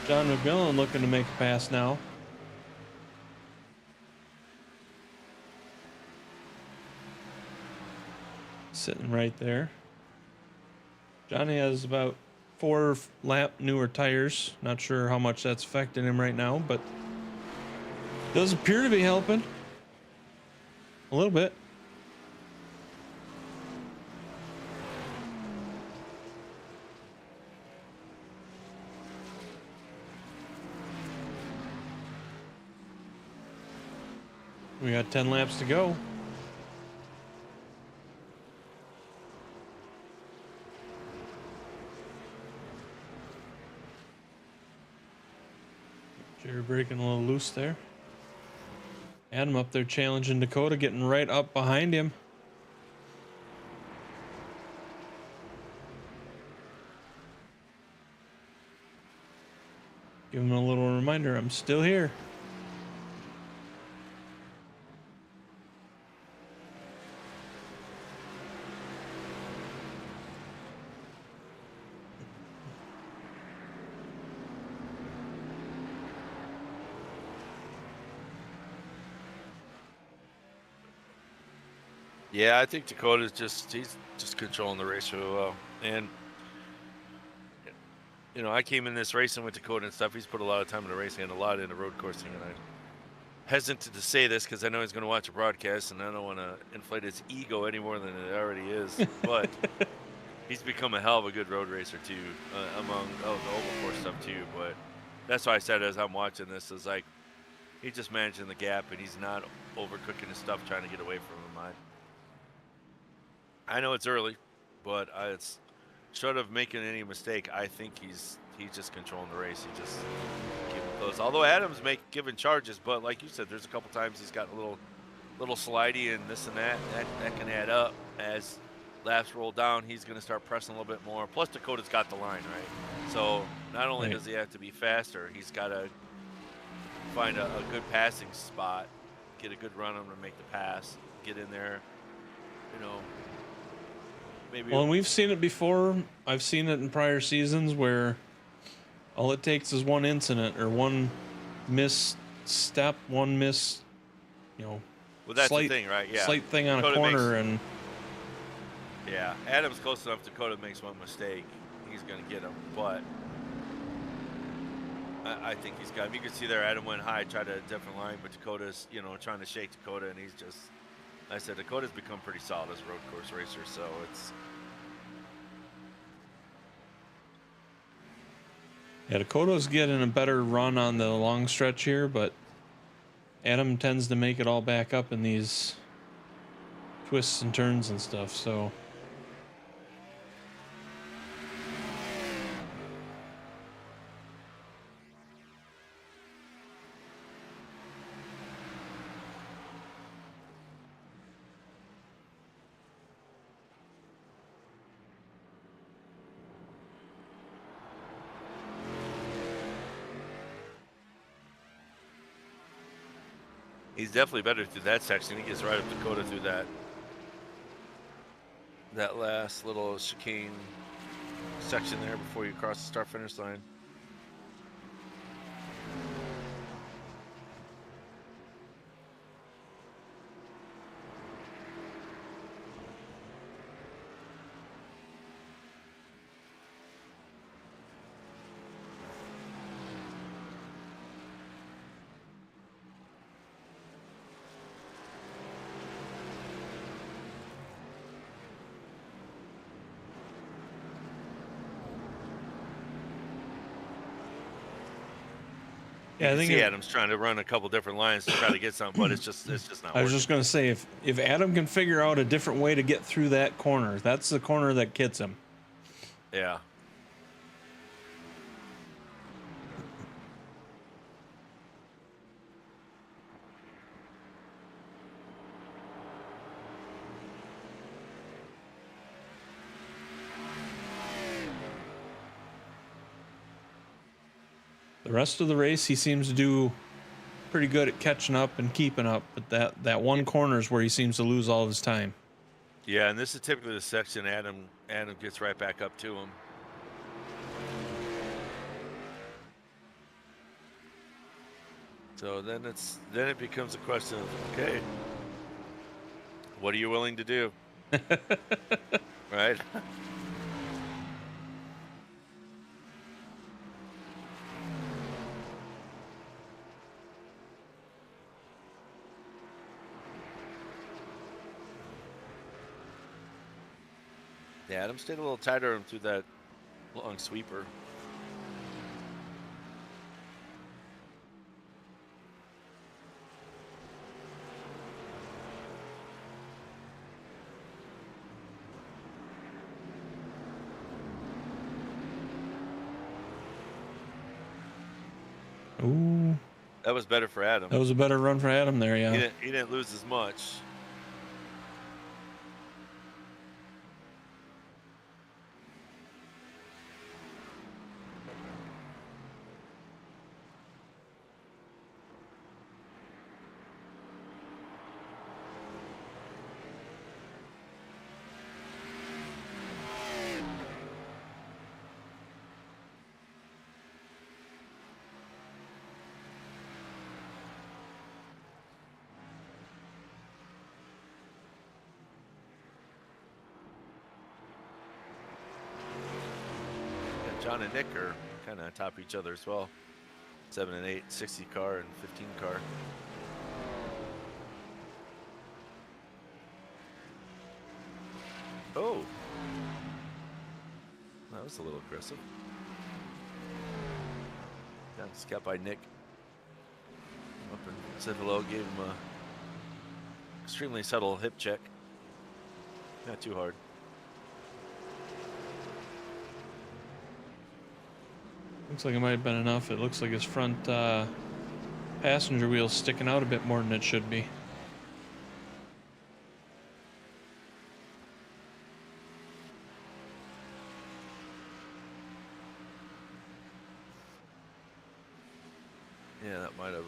John McMillan looking to make a pass now. Sitting right there. Johnny has about 4 lap newer tires. Not sure how much that's affecting him right now, but does appear to be helping a little bit. We got 10 laps to go. Jerry breaking a little loose there. Adam up there challenging Dakota, getting right up behind him. Give him a little reminder, I'm still here.
Yeah, I think Dakota's he's just controlling the race really well. And I came in this racing with Dakota and stuff. He's put a lot of time into racing and a lot into road coursing. And I'm hesitant to say this because I know he's going to watch a broadcast, and I don't want to inflate his ego any more than it already is. But he's become a hell of a good road racer too, among the oval course stuff too. But that's why I said as I'm watching this, is like he's just managing the gap and he's not overcooking his stuff trying to get away from him. I know it's early, but it's short of making any mistake. I think he's just controlling the race. He just keeping close. Although Adam's giving charges, but like you said, there's a couple times he's got a little slidey and this and that. That can add up as laps roll down. He's going to start pressing a little bit more. Plus Dakota's got the line, right? So not only does he have to be faster, he's got to find a good passing spot, get a good run on him to make the pass, get in there, maybe.
Well, and we've seen it before. I've seen it in prior seasons where all it takes is one incident or one misstep, one
well, that's the thing, right? Yeah.
Slight thing on
Dakota
a corner and.
Yeah, Adam's close enough. Dakota makes one mistake, he's going to get him. But I think he's got him. You can see there, Adam went high, tried a different line, but Dakota's, trying to shake Dakota, and he's just. I said Dakota's become pretty solid as a road course racer, so it's.
Yeah, Dakota's getting a better run on the long stretch here, but Adam tends to make it all back up in these twists and turns and stuff, so.
He's definitely better through that section. He gets right up Dakota through that last little chicane section there before you cross the start-finish line.
Yeah, I think
Adam's trying to run a couple different lines to try to get something, but it's just not.
I was just going to say, if Adam can figure out a different way to get through that corner, that's the corner that gets him.
Yeah.
The rest of the race, he seems to do pretty good at catching up and keeping up, but that one corner is where he seems to lose all of his time.
Yeah, and this is typically the section Adam gets right back up to him. So then it becomes a question of, okay, what are you willing to do? Right? Yeah, Adam stayed a little tighter through that long sweeper.
Ooh.
That was better for Adam.
That was a better run for Adam there, yeah.
He didn't lose as much. John and Nick are kind of top each other as well. 7 and 8, 60 car and 15 car. Oh, that was a little aggressive. Yeah, just got by Nick. Up and said hello, gave him a extremely subtle hip check. Not too hard.
Looks like it might have been enough. It looks like his front passenger wheel's sticking out a bit more than it should be.
Yeah, that might have a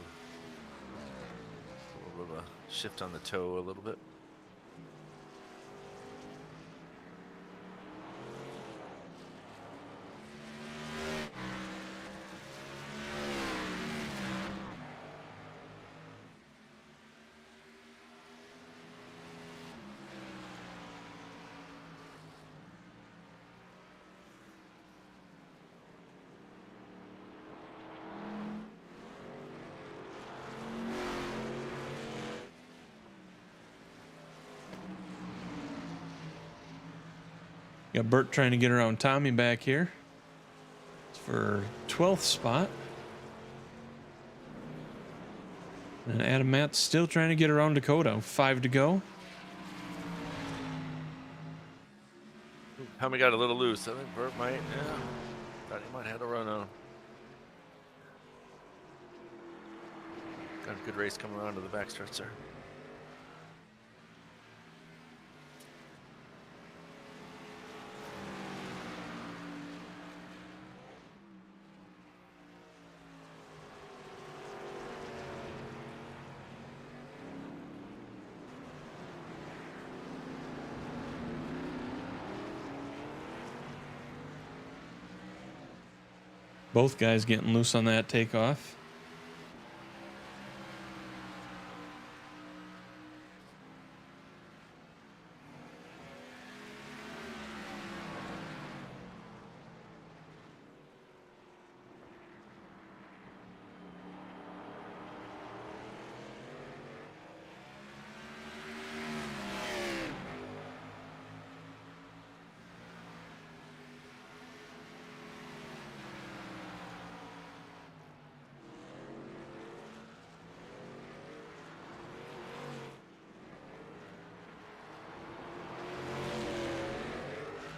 little bit of a shift on the toe a little bit.
Got Bert trying to get around Tommy back here. It's for 12th spot. And Adam Matt's still trying to get around Dakota. 5 to go.
Tommy got a little loose. I think Bert might, yeah. Thought he might have had a run on. Got a good race coming around to the backstretch there.
Both guys getting loose on that takeoff.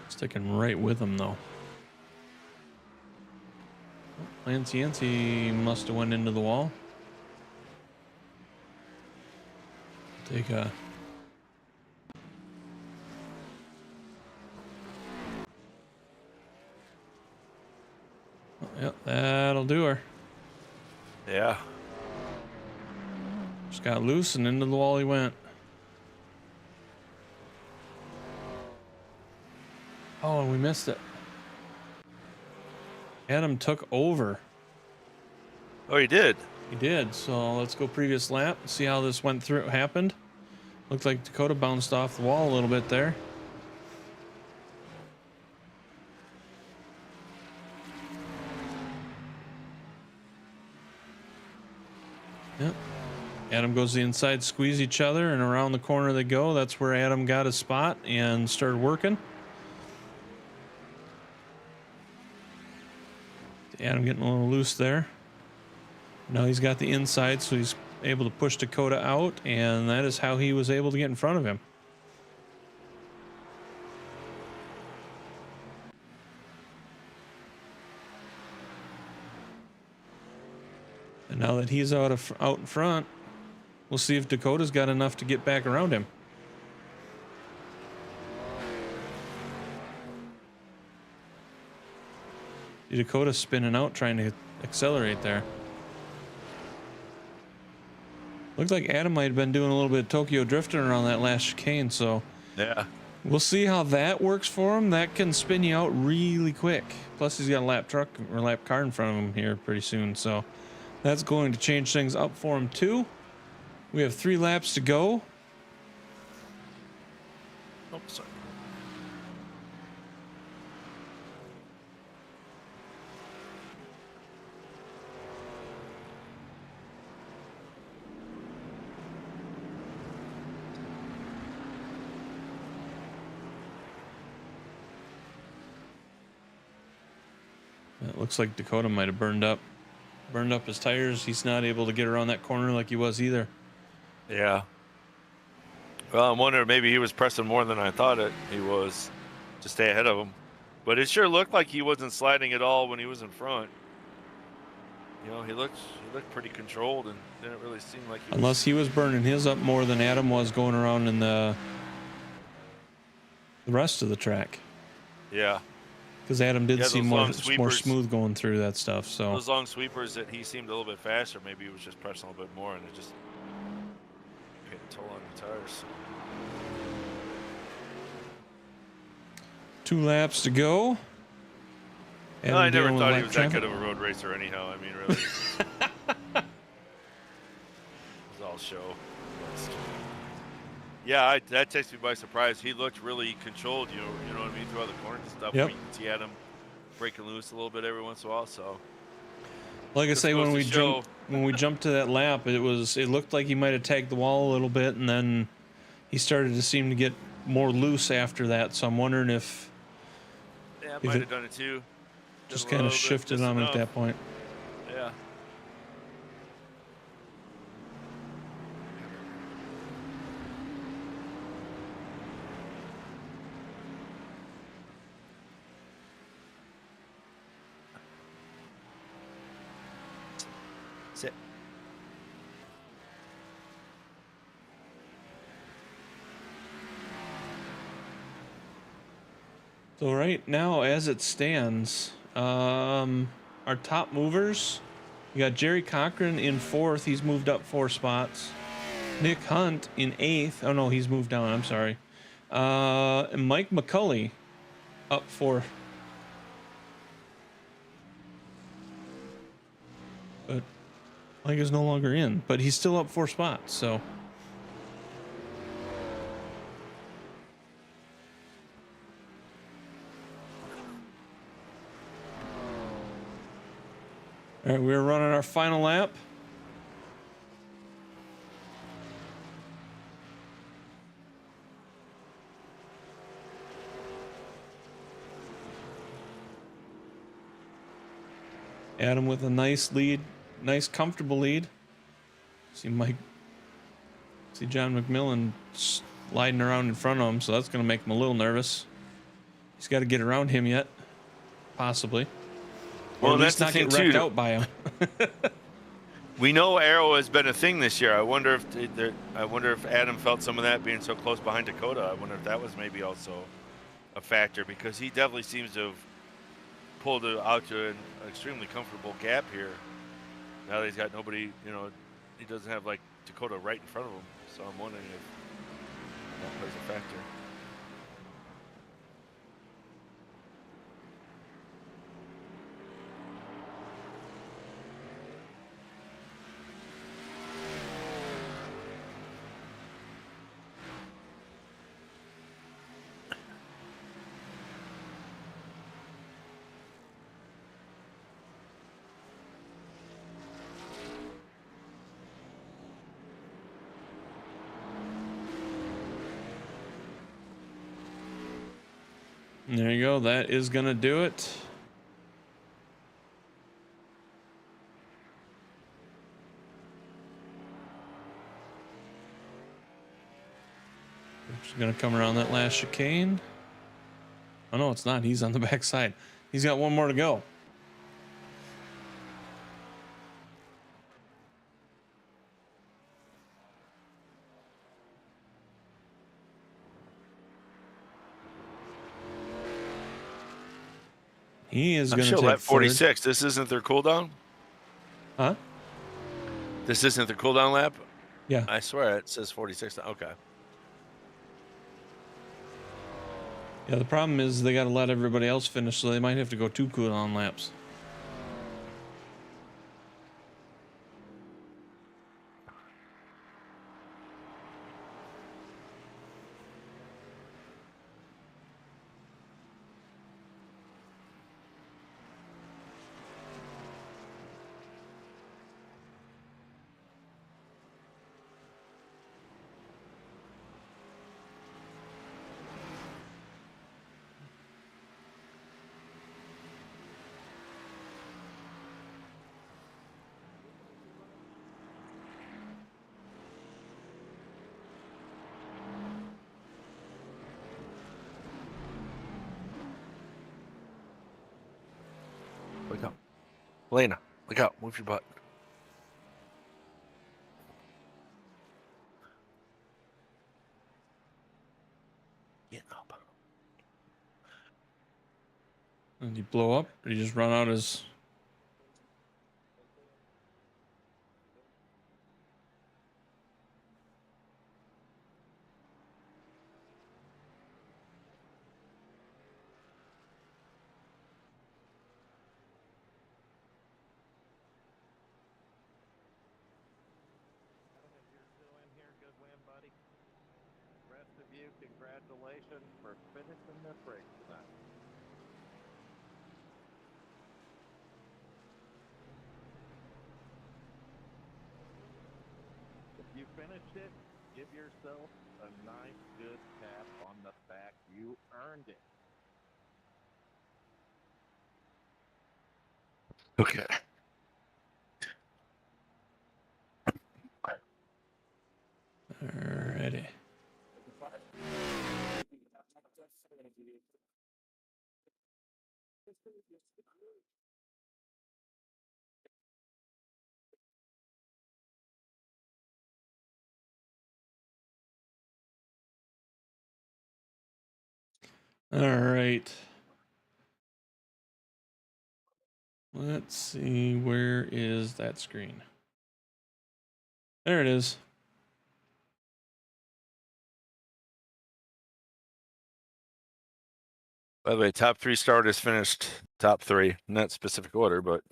Sticking right with him though. Lance Yancey must have went into the wall. Take a yep, that'll do her.
Yeah.
Just got loose and into the wall he went. Oh, and we missed it. Adam took over.
Oh, he did?
He did. So let's go previous lap and see how this went through. Happened. Looked like Dakota bounced off the wall a little bit there. Yep. Adam goes to the inside, squeeze each other, and around the corner they go. That's where Adam got his spot and started working. Adam getting a little loose there. Now he's got the inside, so he's able to push Dakota out, and that is how he was able to get in front of him. And now that he's out in front, we'll see if Dakota's got enough to get back around him. Dakota spinning out, trying to accelerate there. Looked like Adam might have been doing a little bit of Tokyo drifting around that last chicane, so
yeah,
we'll see how that works for him. That can spin you out really quick. Plus, he's got a lap truck or lap car in front of him here pretty soon, so that's going to change things up for him too. We have 3 laps to go.
Oh, sorry.
It looks like Dakota might have burned up his tires. He's not able to get around that corner like he was either.
Yeah. Well, I'm wondering maybe he was pressing more than I thought he was to stay ahead of him. But it sure looked like he wasn't sliding at all when he was in front. You know, he looked pretty controlled and didn't really seem like he
Unless he was burning his up more than Adam was going around in the rest of the track.
Yeah.
Because Adam did seem more smooth going through that stuff. So
those long sweepers that he seemed a little bit faster. Maybe he was just pressing a little bit more and it just paid a toll on the tires.
2 laps to go.
No, I never thought he was that good of a road racer anyhow. I mean, really. It was all show. Yeah, that takes me by surprise. He looked really controlled, you know what I mean, throughout the corners and stuff.
Yep.
You can see Adam breaking loose a little bit every once in a while. So,
like I say, when we jumped to that lap, it looked like he might have tagged the wall a little bit, and then he started to seem to get more loose after that. So I'm wondering if
might have done it too.
Just kind of shifted on him at that point.
Yeah. Sit.
So right now, as it stands, our top movers, we got Jerry Cochran in 4th. He's moved up 4 spots. Nick Hunt in 8th. Oh no, he's moved down. I'm sorry. And Mike McCulley up 4th. But Mike is no longer in, but he's still up 4 spots. So. All right, we're running our final lap. Adam with a nice lead, nice comfortable lead. See John McMillan sliding around in front of him, so that's going to make him a little nervous. He's got to get around him yet, possibly. Or
Well,
at least not get wrecked out by him.
We know aero has been a thing this year. I wonder if Adam felt some of that being so close behind Dakota. I wonder if that was maybe also a factor, because he definitely seems to have pulled it out to an extremely comfortable gap here. Now that he's got nobody, he doesn't have like Dakota right in front of him. So I'm wondering if that plays a factor.
There you go. That is going to do it. Just going to come around that last chicane. Oh, no, it's not. He's on the back side. He's got one more to go. He is going to take
lap 46. This isn't their cooldown?
Huh?
This isn't their cooldown lap?
Yeah.
I swear it says 46. Okay.
Yeah, the problem is they got to let everybody else finish, so they might have to go 2 cooldown laps.
Elena, look out. Move your butt. Get up.
Did he blow up? Or did he just run out his...
You're still in here. Good win, buddy. Rest of you, congratulations for finishing this race tonight. If you finished it, give yourself a nice, good tap on the back. You earned it.
Okay.
Alrighty. All right. Let's see, where is that screen? There it is.
By the way, top 3 starters finished top 3, not specific order, but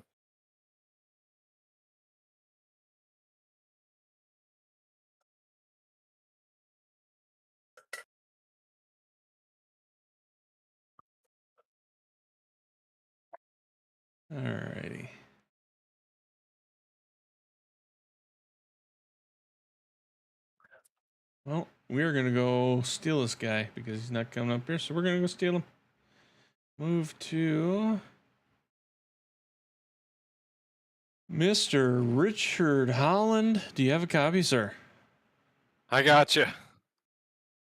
Alrighty. Well, we're gonna go steal this guy because he's not coming up here, so we're gonna go steal him. Move to Mr. Richard Holland. Do you have a copy, sir?
I got you.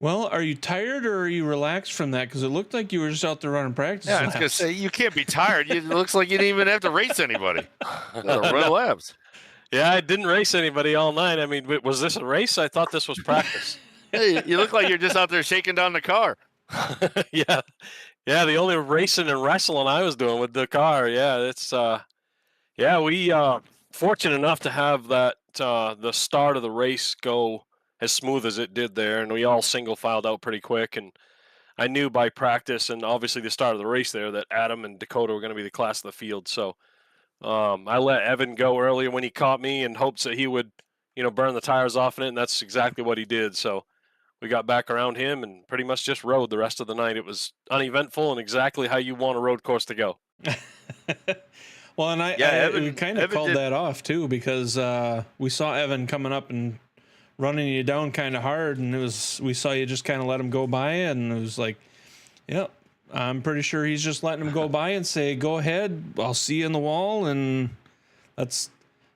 Well, are you tired or are you relaxed from that? Because it looked like you were just out there running practice.
yeah, I was gonna say you can't be tired. It looks like you didn't even have to race anybody. Run laps.
Yeah, I didn't race anybody all night. I mean, was this a race? I thought this was practice.
Hey, you look like you're just out there shaking down the car.
Yeah. Yeah, the only racing and wrestling I was doing with the car. Yeah, it's yeah, we fortunate enough to have that the start of the race go as smooth as it did there, and we all single filed out pretty quick, and I knew by practice and obviously the start of the race there that Adam and Dakota were going to be the class of the field. So I let Evan go earlier when he caught me in hopes that he would, burn the tires off in it, and that's exactly what he did. So we got back around him and pretty much just rode the rest of the night. It was uneventful and exactly how you want a road course to go.
Well, and we kind of called that off too, because we saw Evan coming up and running you down kind of hard, and we saw you just kind of let him go by, and it was like, yep, I'm pretty sure he's just letting him go by and say, go ahead, I'll see you in the wall. And that's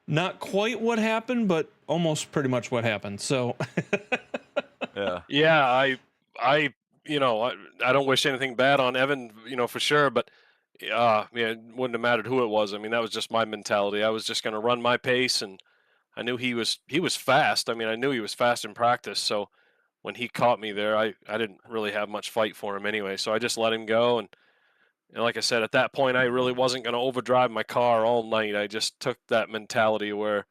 not quite what happened, but almost pretty much what happened. So
yeah, I don't wish anything bad on Evan, for sure, but yeah, it wouldn't have mattered who it was. I mean, that was just my mentality. I was just going to run my pace, and I knew he was fast. I mean, I knew he was fast in practice. So when he caught me there, I didn't really have much fight for him anyway. So I just let him go. And like I said, at that point, I really wasn't going to overdrive my car all night. I just took that mentality where,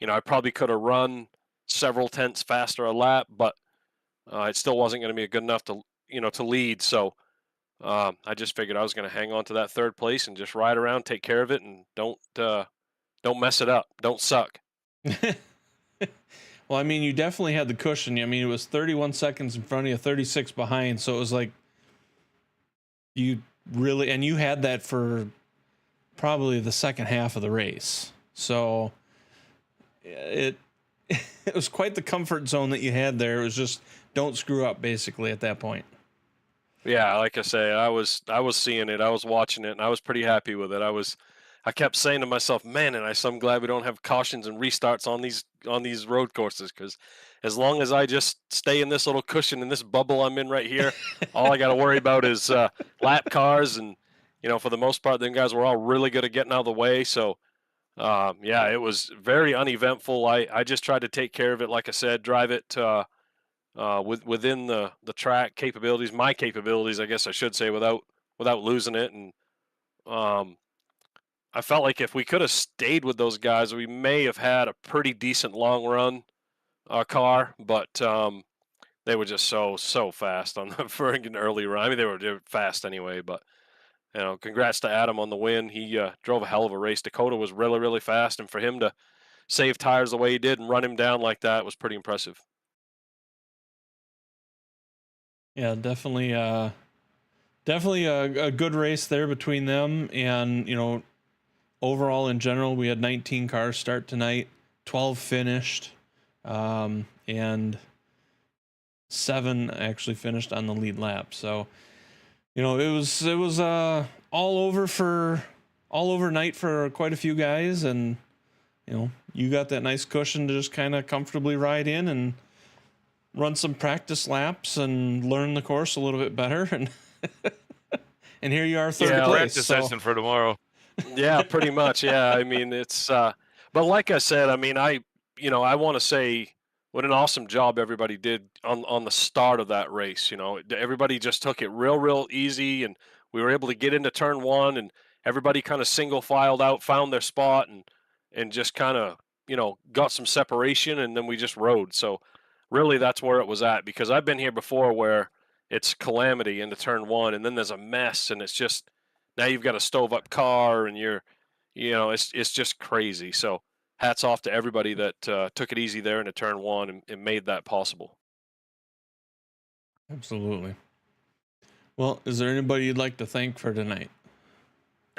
I probably could have run several tenths faster a lap, but it still wasn't going to be good enough to, to lead. So I just figured I was going to hang on to that third place and just ride around, take care of it, and don't mess it up. Don't suck.
Well, I mean, you definitely had the cushion. I mean, it was 31 seconds in front of you, 36 behind. So it was like you had that for probably the second half of the race. So it was quite the comfort zone that you had there. It was just don't screw up basically at that point.
Yeah, like I say, I was seeing it, I was watching it, and I was pretty happy with it. I kept saying to myself, man, and I'm glad we don't have cautions and restarts on these road courses, because as long as I just stay in this little cushion in this bubble I'm in right here, all I got to worry about is lap cars and for the most part, them guys were all really good at getting out of the way. So, yeah, it was very uneventful. I just tried to take care of it, like I said, drive it within the track capabilities, my capabilities, I guess I should say, without losing it. And I felt like if we could have stayed with those guys, we may have had a pretty decent long run car, but they were just so fast on the friggin' early run. I mean, they were fast anyway, but congrats to Adam on the win. He drove a hell of a race. Dakota was really, really fast, and for him to save tires the way he did and run him down like that was pretty impressive.
Yeah, definitely a good race there between them. And overall in general, we had 19 cars start tonight, 12 finished, and 7 actually finished on the lead lap. So it was all overnight for quite a few guys, and you got that nice cushion to just kind of comfortably ride in and run some practice laps and learn the course a little bit better, and and here you are, third place.
Practice session for tomorrow.
Yeah, pretty much. Yeah, I mean it's but like I said, I mean I want to say what an awesome job everybody did on the start of that race. Everybody just took it real easy, and we were able to get into turn 1, and everybody kind of single filed out, found their spot, and just kind of got some separation, and then we just rode. So really that's where it was at, because I've been here before where it's calamity into turn 1, and then there's a mess, and it's just now you've got a stove up car, and it's just crazy. So hats off to everybody that took it easy there into turn 1 and made that possible.
Absolutely. Well, is there anybody you'd like to thank for tonight?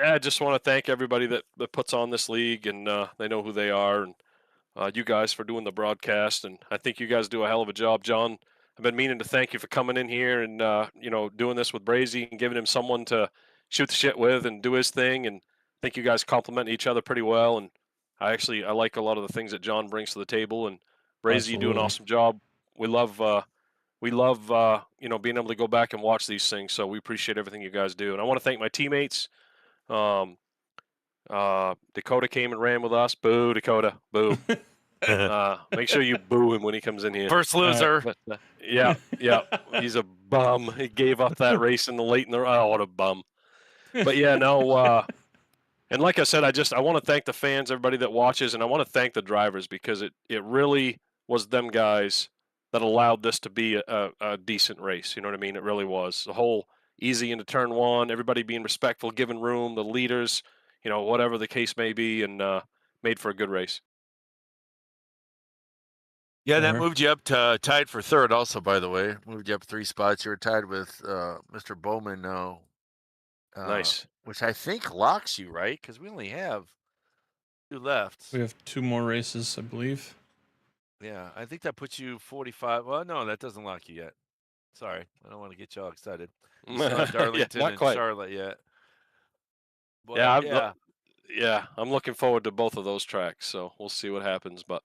I just want to thank everybody that puts on this league, and they know who they are, and you guys for doing the broadcast. And I think you guys do a hell of a job. John, I've been meaning to thank you for coming in here and doing this with Brazy and giving him someone to shoot the shit with and do his thing. And I think you guys complement each other pretty well. And I like a lot of the things that John brings to the table. And Brazy, you do an awesome job. We love being able to go back and watch these things. So we appreciate everything you guys do. And I want to thank my teammates. Dakota came and ran with us. Boo, Dakota. Boo. Make sure you boo him when he comes in here.
First loser.
Yeah. He's a bum. He gave up that race in the late in the. Oh, what a bum. But yeah, no. And like I said, I want to thank the fans, everybody that watches, and I want to thank the drivers, because it really was them guys that allowed this to be a decent race. You know what I mean? It really was. The whole easy into turn 1, everybody being respectful, giving room, the leaders, whatever the case may be, and made for a good race.
Yeah, that moved you up to tied for third also, by the way. Moved you up 3 spots. You were tied with Mr. Bowman now.
Nice.
Which I think locks you, right? Because we only have 2 left.
We have 2 more races, I believe.
Yeah, I think that puts you 45. Well, no, that doesn't lock you yet. Sorry, I don't want to get you all excited. Darlington and quite. Charlotte yet. But,
I'm looking forward to both of those tracks, so we'll see what happens. But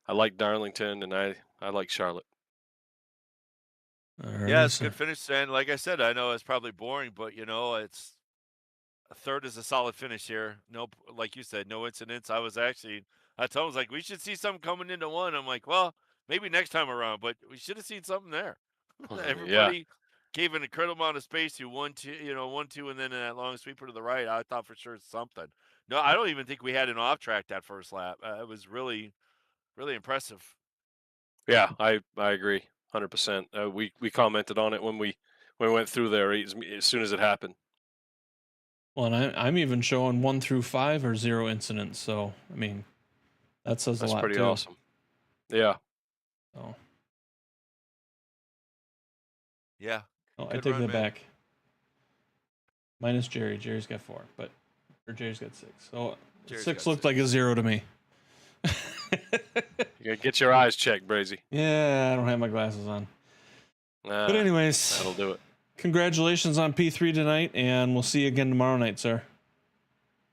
I like Darlington, and I like Charlotte.
Right,
yeah, it's a good finish. And like I said, I know it's probably boring, but it's a third is a solid finish here. No, like you said, no incidents. I told him, I was like, we should see something coming into 1. I'm like, well, maybe next time around, but we should have seen something there. Everybody gave an incredible amount of space to 1, 2, and then in that long sweeper to the right. I thought for sure something. No, I don't even think we had an off track that first lap. It was really, really impressive.
Yeah, I agree, 100%. We commented on it when we went through there as soon as it happened.
Well, and I'm even showing 1 through 5 are 0 incidents. So I mean, that says a lot.
That's pretty
too.
Awesome. Yeah.
Oh.
Yeah.
Oh, I take that back. Minus Jerry. Jerry's got 4, Jerry's got 6. So Jerry's 6 looked like a 0 to me.
You gotta get your eyes checked, Brazy.
Yeah, I don't have my glasses on. But anyways,
that'll do it.
Congratulations on P3 tonight, and we'll see you again tomorrow night, sir.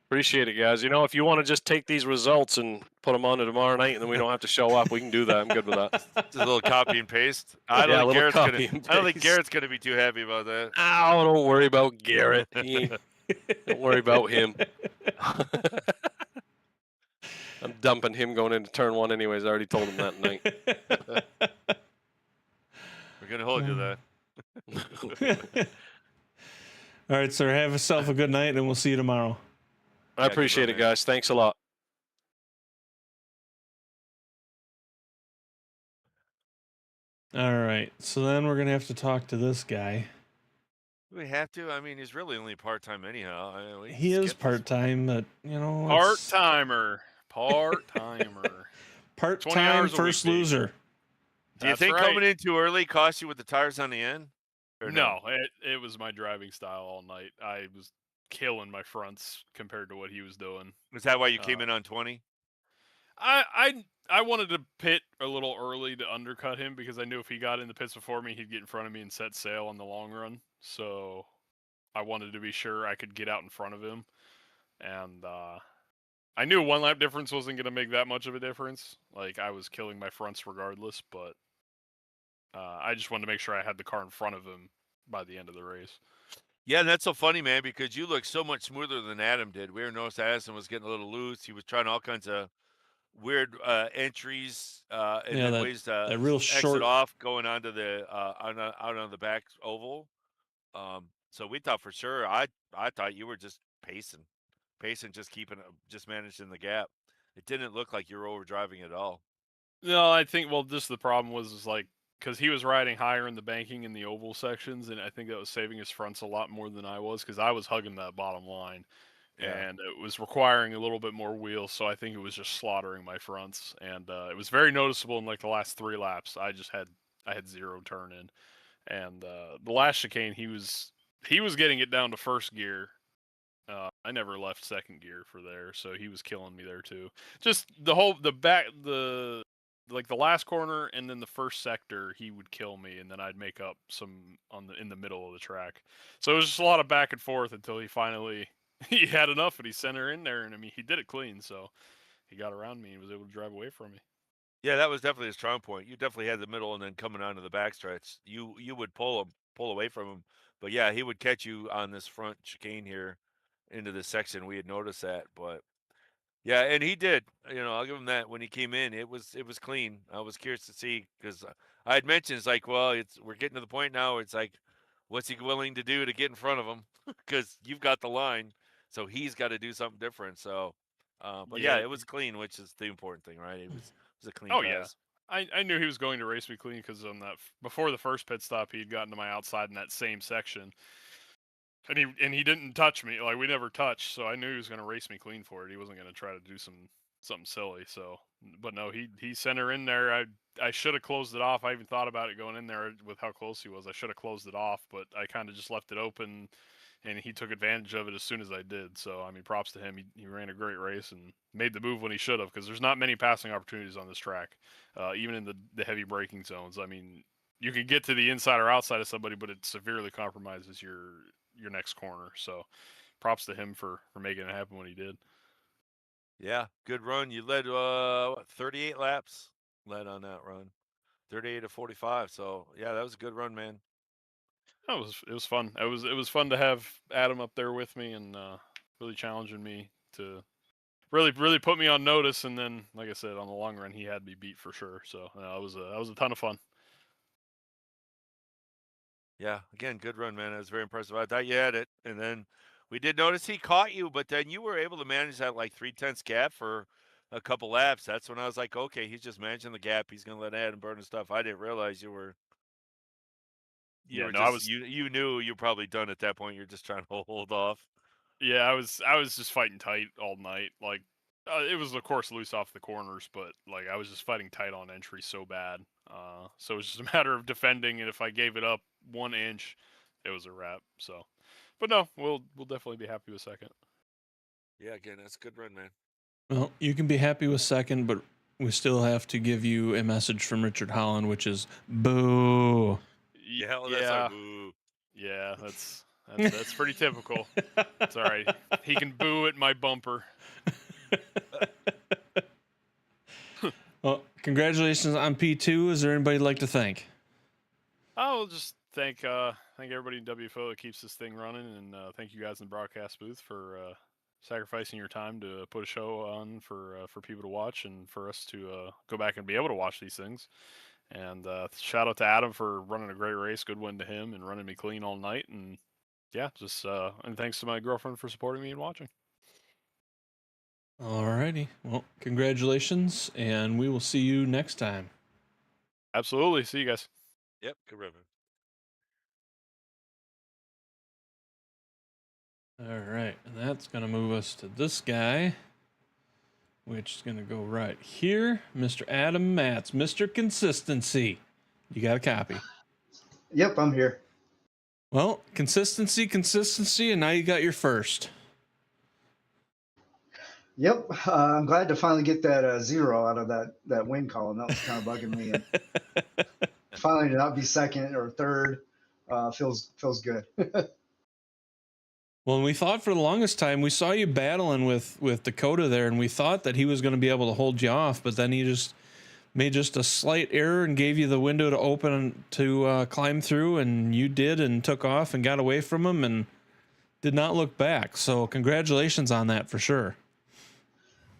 Appreciate it, guys. If you want to just take these results and put them on to tomorrow night, and then we don't have to show up, we can do that. I'm good with that.
Just a little copy and paste. I don't think Garrett's going to be too happy about that.
Oh, don't worry about Garrett. He Don't worry about him. I'm dumping him going into turn 1 anyways. I already told him that night.
We're gonna hold you to that.
All right, sir. Have yourself a good night, and we'll see you tomorrow.
I appreciate it, guys. Thanks a lot.
All right, so then we're gonna have to talk to this guy.
We have to. I mean, he's really only part-time anyhow. I mean,
He is part-time, but you know,
part-timer. Part-timer. 20
part-time
hours a
first
week, baby.
loser.
Do you think coming in too early cost you with the tires on the end? Or
No, it was my driving style all night. I was killing my fronts compared to what he was doing.
Is that why you came in on 20?
I wanted to pit a little early to undercut him because I knew if he got in the pits before me, he'd get in front of me and set sail on the long run. So I wanted to be sure I could get out in front of him. And I knew 1 lap difference wasn't going to make that much of a difference. Like, I was killing my fronts regardless, but I just wanted to make sure I had the car in front of him by the end of the race.
Yeah, and that's so funny, man, because you look so much smoother than Adam did. We noticed Addison was getting a little loose. He was trying all kinds of weird entries and
Yeah,
then ways to
that real
exit
short
off going onto the out on the back oval. So we thought for sure. I thought you were just pacing, just just managing the gap. It didn't look like you were overdriving at all.
No, I think just the problem was like because he was riding higher in the banking in the oval sections, and I think that was saving his fronts a lot more than I was because I was hugging that bottom line, and it was requiring a little bit more wheel. So I think it was just slaughtering my fronts, and it was very noticeable in like the last 3 laps. I had 0 turn in, and the last chicane he was getting it down to first gear. I never left second gear for there, so he was killing me there too. Just the last corner and then the first sector, he would kill me, and then I'd make up some in the middle of the track. So it was just a lot of back and forth until he finally he had enough and he sent her in there, and I mean he did it clean, so he got around me and was able to drive away from me.
Yeah, that was definitely a strong point. You definitely had the middle, and then coming onto the backstretch, you would pull away from him. But yeah, he would catch you on this front chicane here into this section. We had noticed that, but yeah, and he did. I'll give him that. When he came in, it was clean. I was curious to see because I had mentioned it's like, well, we're getting to the point now. It's like, what's he willing to do to get in front of him? Because you've got the line, so he's got to do something different. So, but yeah, it was clean, which is the important thing, right? It was a clean.
Oh pass. Yeah, I knew he was going to race me clean because on that before the first pit stop, he'd gotten to my outside in that same section. And he didn't touch me. Like we never touched, so I knew he was going to race me clean for it. He wasn't going to try to do something silly. So, but no, he sent her in there. I should have closed it off. I even thought about it going in there with how close he was. I should have closed it off, but I kind of just left it open, and he took advantage of it as soon as I did. So I mean, props to him. He ran a great race and made the move when he should have, because there's not many passing opportunities on this track, even in the heavy braking zones. I mean, you can get to the inside or outside of somebody, but it severely compromises your next corner. So props to him for making it happen when he did.
Yeah, good run. You led 38 laps led on that run. 38 to 45. So yeah, that was a good run, man.
It was fun. It was fun to have Adam up there with me and really challenging me to really put me on notice. And then, like I said, on the long run, he had me beat for sure. So that was a ton of fun.
Yeah, again, good run, man. It was very impressive. I thought you had it, and then we did notice he caught you, but then you were able to manage that like 3/10 gap for a couple laps. That's when I was like, okay, he's just managing the gap. He's gonna let Adam burn his stuff. I didn't realize you were. You knew you were probably done at that point. You're just trying to hold off.
Yeah, I was just fighting tight all night. Like it was of course loose off the corners, but like I was just fighting tight on entry so bad. So it was just a matter of defending, and if I gave it up 1 inch, it was a wrap. So, but no, we'll definitely be happy with second.
Yeah, again, that's a good run, man.
Well, you can be happy with second, but we still have to give you a message from Richard Holland, which is boo.
Yeah, well, that's like boo.
Yeah, that's pretty typical. It's all right. He can boo at my bumper.
Well, congratulations on P2. Is there anybody you'd like to thank?
I'll just thank everybody in WFO that keeps this thing running, and thank you guys in the broadcast booth for sacrificing your time to put a show on for people to watch and for us to go back and be able to watch these things. And shout out to Adam for running a great race. Good win to him and running me clean all night. And yeah, just and thanks to my girlfriend for supporting me and watching.
Alrighty. Well, congratulations, and we will see you next time.
Absolutely. See you guys.
Yep, good run, man.
All right, and that's going to move us to this guy, which is going to go right here. Mr. Adam Matz, Mr. Consistency. You got a copy?
Yep, I'm here.
Well, consistency, and now you got your first.
Yep, I'm glad to finally get that 0 out of that win column. That was kind of bugging me. And finally, to not be second or third feels good.
Well, and we thought for the longest time, we saw you battling with Dakota there, and we thought that he was going to be able to hold you off, but then he just made just a slight error and gave you the window to open to climb through, and you did and took off and got away from him and did not look back. So congratulations on that for sure.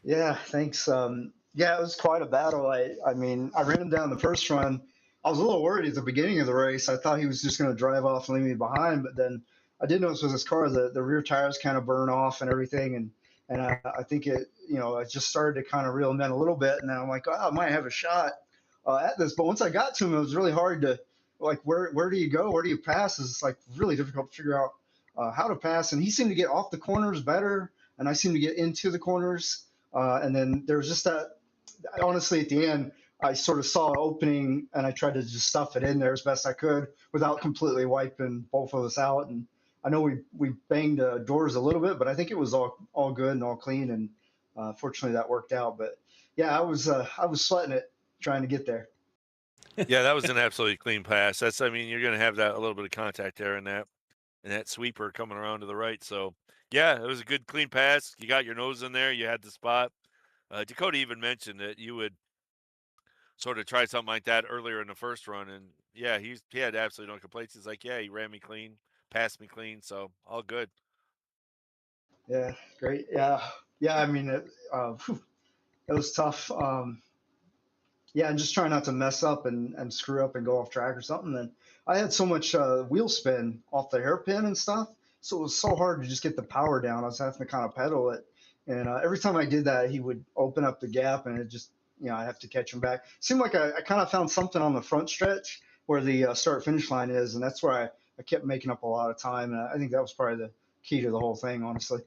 Yeah, thanks. Yeah, it was quite a battle. I mean, I ran him down the first run. I was a little worried at the beginning of the race. I thought he was just going to drive off and leave me behind, but then I did notice with his car the rear tires kind of burn off and everything, and I think it just started to kind of reel him in a little bit, and then I'm like, oh, I might have a shot at this. But once I got to him, it was really hard to like where do you go, where do you pass? It's like really difficult to figure out how to pass, and he seemed to get off the corners better, and I seemed to get into the corners. And then there was just that, honestly, at the end, I sort of saw an opening and I tried to just stuff it in there as best I could without completely wiping both of us out. And I know we banged doors a little bit, but I think it was all good and all clean. And fortunately that worked out. But yeah, I was sweating it trying to get there.
Yeah, that was an absolutely clean pass. I mean, you're going to have that a little bit of contact there in that sweeper coming around to the right. So yeah, it was a good clean pass. You got your nose in there. You had the spot. Dakota even mentioned that you would sort of try something like that earlier in the first run, and yeah, he had absolutely no complaints. He's like, yeah, he ran me clean, passed me clean, so all good.
Yeah, great. Yeah. I mean, it was tough. Yeah, and just trying not to mess up and screw up and go off track or something. Then I had so much wheel spin off the hairpin and stuff, so it was so hard to just get the power down. I was having to kind of pedal it, and every time I did that, he would open up the gap, and it just I have to catch him back. Seemed like I kind of found something on the front stretch where the start finish line is, and that's where I kept making up a lot of time, and I think that was probably the key to the whole thing, honestly.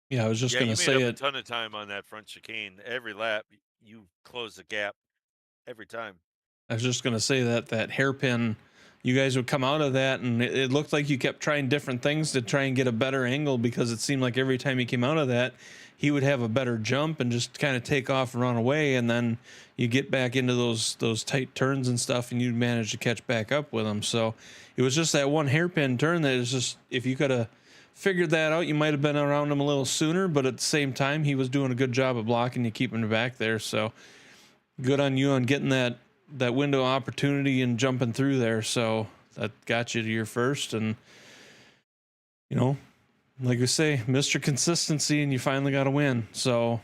Yeah, I was just going to say
you made
it.
a ton of time on that front chicane. Every lap, you closed the gap every time.
I was just going to say that hairpin, you guys would come out of that, and it looked like you kept trying different things to try and get a better angle, because it seemed like every time he came out of that, he would have a better jump and just kind of take off and run away, and then you get back into those tight turns and stuff, and you'd manage to catch back up with him. So it was just that one hairpin turn that is just, if you could have figured that out, you might have been around him a little sooner, but at the same time, he was doing a good job of blocking you, keeping you back there. So good on you on getting that window opportunity and jumping through there. So that got you to your first, and like we say, Mr. Consistency, and you finally got a win. So,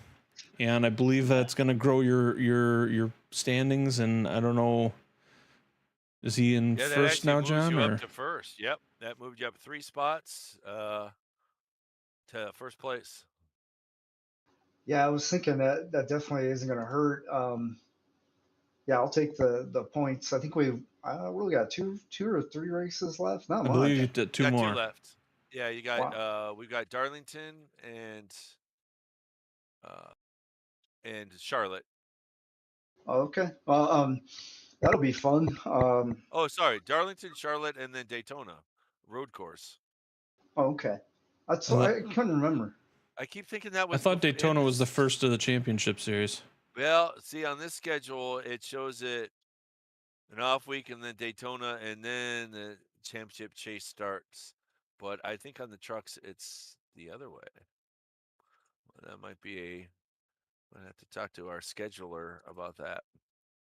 and I believe that's going to grow your standings. And I don't know, is he in first now, John?
You up to first. Yep, that moved you up 3 spots to first place.
Yeah, I was thinking that definitely isn't going to hurt. Yeah, I'll take the points. I think we really got two or 3 races left. Not
I
much.
believe you did 2 more.
2 left. Yeah, you got we've got Darlington and Charlotte.
Oh, okay. Well, that'll be fun.
Oh, sorry, Darlington, Charlotte, and then Daytona road course.
Oh, okay. That's what I couldn't remember.
I keep thinking that was.
I thought Daytona was the first of the championship series.
Well, see, on this schedule, it shows it an off week and then Daytona, and then the championship chase starts. But I think on the trucks, it's the other way. Well, that might be I'd have to talk to our scheduler about that.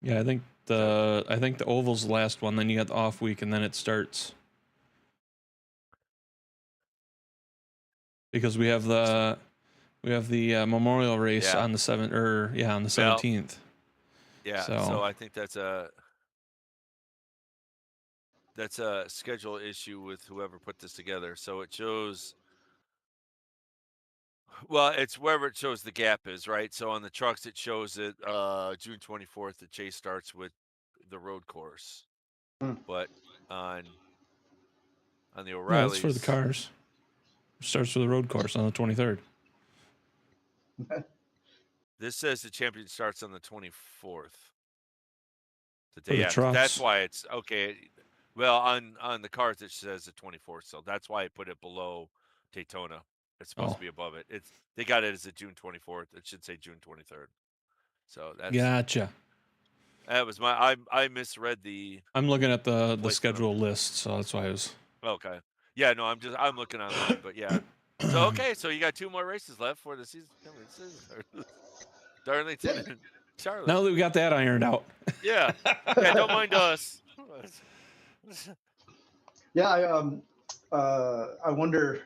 Yeah, I think the oval's the last one. Then you got the off week, and then it starts. because we have the Memorial race
Yeah.
on the 17th.
Yeah.
So-
So I think that's a schedule issue with whoever put this together. So it shows. Well, it's wherever it shows the gap is, right? So on the trucks, it shows it June 24th. The chase starts with the road course,
Hmm.
but on the
No,
O'Reilly's,
that's for the cars. It starts with the road course on the 23rd.
this says the champion starts on the 24th. The
For
day
the
after. That's
trucks.
why it's okay. Well, on the cars it says the 24th, so that's why I put it below Daytona. It's supposed
Oh.
to be above it. They got it as a June 24th. It should say June 23rd. So that's
Gotcha.
that was my I misread the
I'm looking at the
placement of-
schedule list, so that's why I was.
Okay. Yeah, no, I'm looking online, but yeah. So okay, so you got 2 more races left for the season. Darlington and Charlotte.
Now that we got that ironed out.
Yeah. Yeah, don't mind us.
Yeah, I wonder.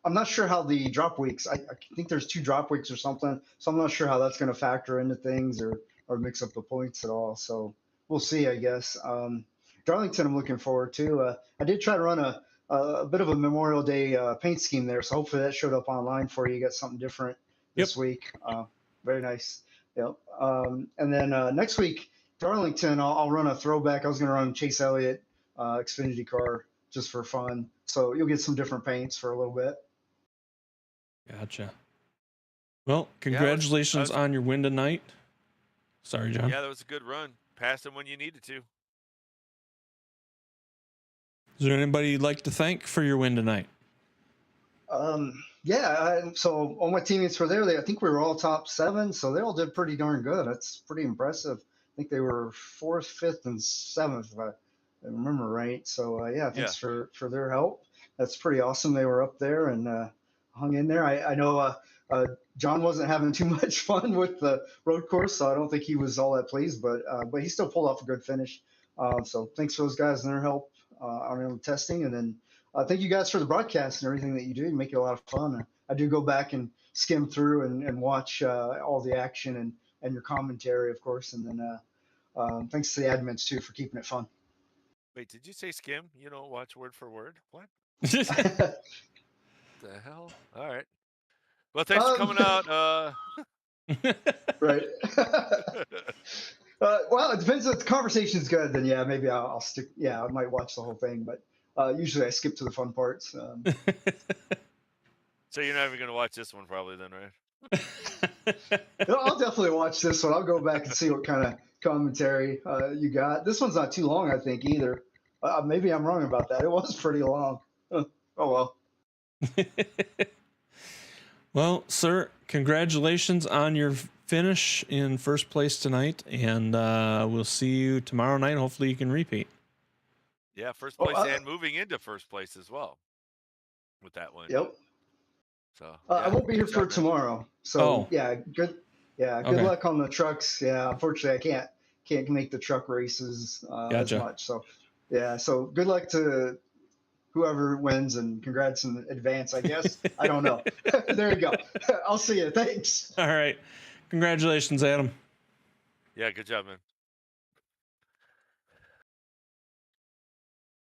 I'm not sure how the drop weeks. I think there's 2 drop weeks or something. So I'm not sure how that's going to factor into things or mix up the points at all. So we'll see, I guess. Darlington, I'm looking forward to. I did try to run a bit of a Memorial Day paint scheme there, so hopefully that showed up online for you. You got something different this week. Very nice. Yep. And then next week, Darlington, I'll run a throwback. I was going to run Chase Elliott Xfinity car just for fun. So you'll get some different paints for a little bit.
Gotcha. Well, congratulations on your win tonight. Sorry, John.
Yeah, that was a good run. Passed him when you needed to.
Is there anybody you'd like to thank for your win tonight?
So all my teammates were there. I think we were all top 7, so they all did pretty darn good. That's pretty impressive. I think they were 4th, 5th, and 7th, if I remember right. So thanks for their help. That's pretty awesome. They were up there and hung in there. I know John wasn't having too much fun with the road course, so I don't think he was all that pleased, but he still pulled off a good finish. So thanks for those guys and their help on the testing. And then thank you guys for the broadcast and everything that you do. You make it a lot of fun. I do go back and skim through and watch all the action and your commentary, of course. And then thanks to the admins, too, for keeping it fun.
Wait, did you say skim? You don't watch word for word? What? The hell? All right. Well, thanks for coming out.
Right. Well, it depends if the conversation's good, then yeah, maybe I'll stick. Yeah, I might watch the whole thing, but usually I skip to the fun parts.
So you're not even going to watch this one probably then, right?
No, I'll definitely watch this one. I'll go back and see what kind of commentary you got. This one's not too long, I think, either. Maybe I'm wrong about that. It was pretty long. Oh, well.
Well, sir, congratulations on your finish in first place tonight, and we'll see you tomorrow night. Hopefully you can repeat.
Yeah, first place and moving into first place as well with that one.
Yep.
So
I won't be here for tomorrow. So good. Yeah, good luck on the trucks. Yeah, unfortunately I can't make the truck races as much. So yeah, so good luck to whoever wins and congrats in advance, I guess. I don't know. There you go. I'll see you. Thanks.
All right. Congratulations, Adam.
Yeah, good job, man.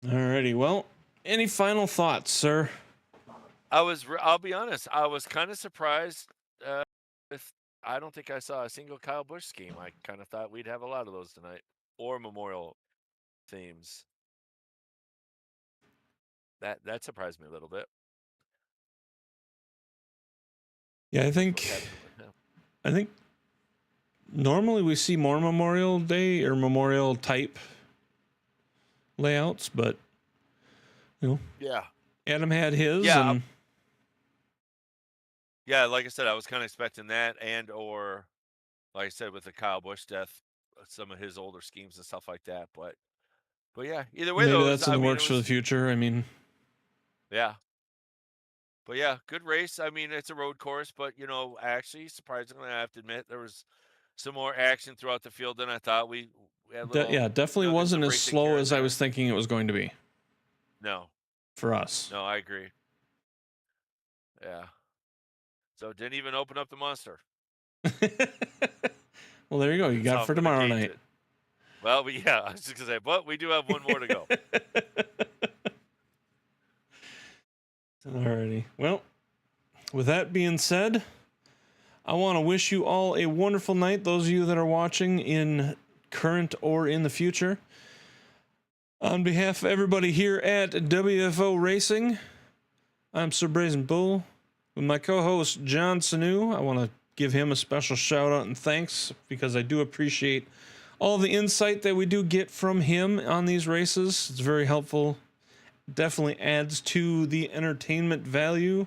Alrighty. Well, any final thoughts, sir?
I'll be honest, I was kind of surprised. I don't think I saw a single Kyle Busch scheme. I kind of thought we'd have a lot of those tonight, or memorial themes. That surprised me a little bit.
Yeah, I think normally we see more Memorial Day or Memorial type layouts, but
Yeah.
Adam had his.
Yeah.
And
Yeah, like I said, I was kind of expecting that, or like I said, with the Kyle Busch death, some of his older schemes and stuff like that. But yeah, either way,
maybe that's in the works for the future. I mean,
yeah. But yeah, good race. I mean, it's a road course, but actually, surprisingly, I have to admit there was some more action throughout the field than I thought. We had
definitely wasn't as slow as I was thinking it was going to be.
No.
For us.
No, I agree. Yeah. So didn't even open up the monster.
Well, there you go. You
That's
got
how
it for
I'm gonna
tomorrow
gauge
night.
it. Well, yeah, I was just gonna say, but we do have one more to go.
Alrighty. Well, with that being said, I want to wish you all a wonderful night. Those of you that are watching in current or in the future. On behalf of everybody here at WFO Racing, I'm Sir Brazen Bull. With my co-host John Sanu, I want to give him a special shout out and thanks because I do appreciate all the insight that we do get from him on these races. It's very helpful. Definitely adds to the entertainment value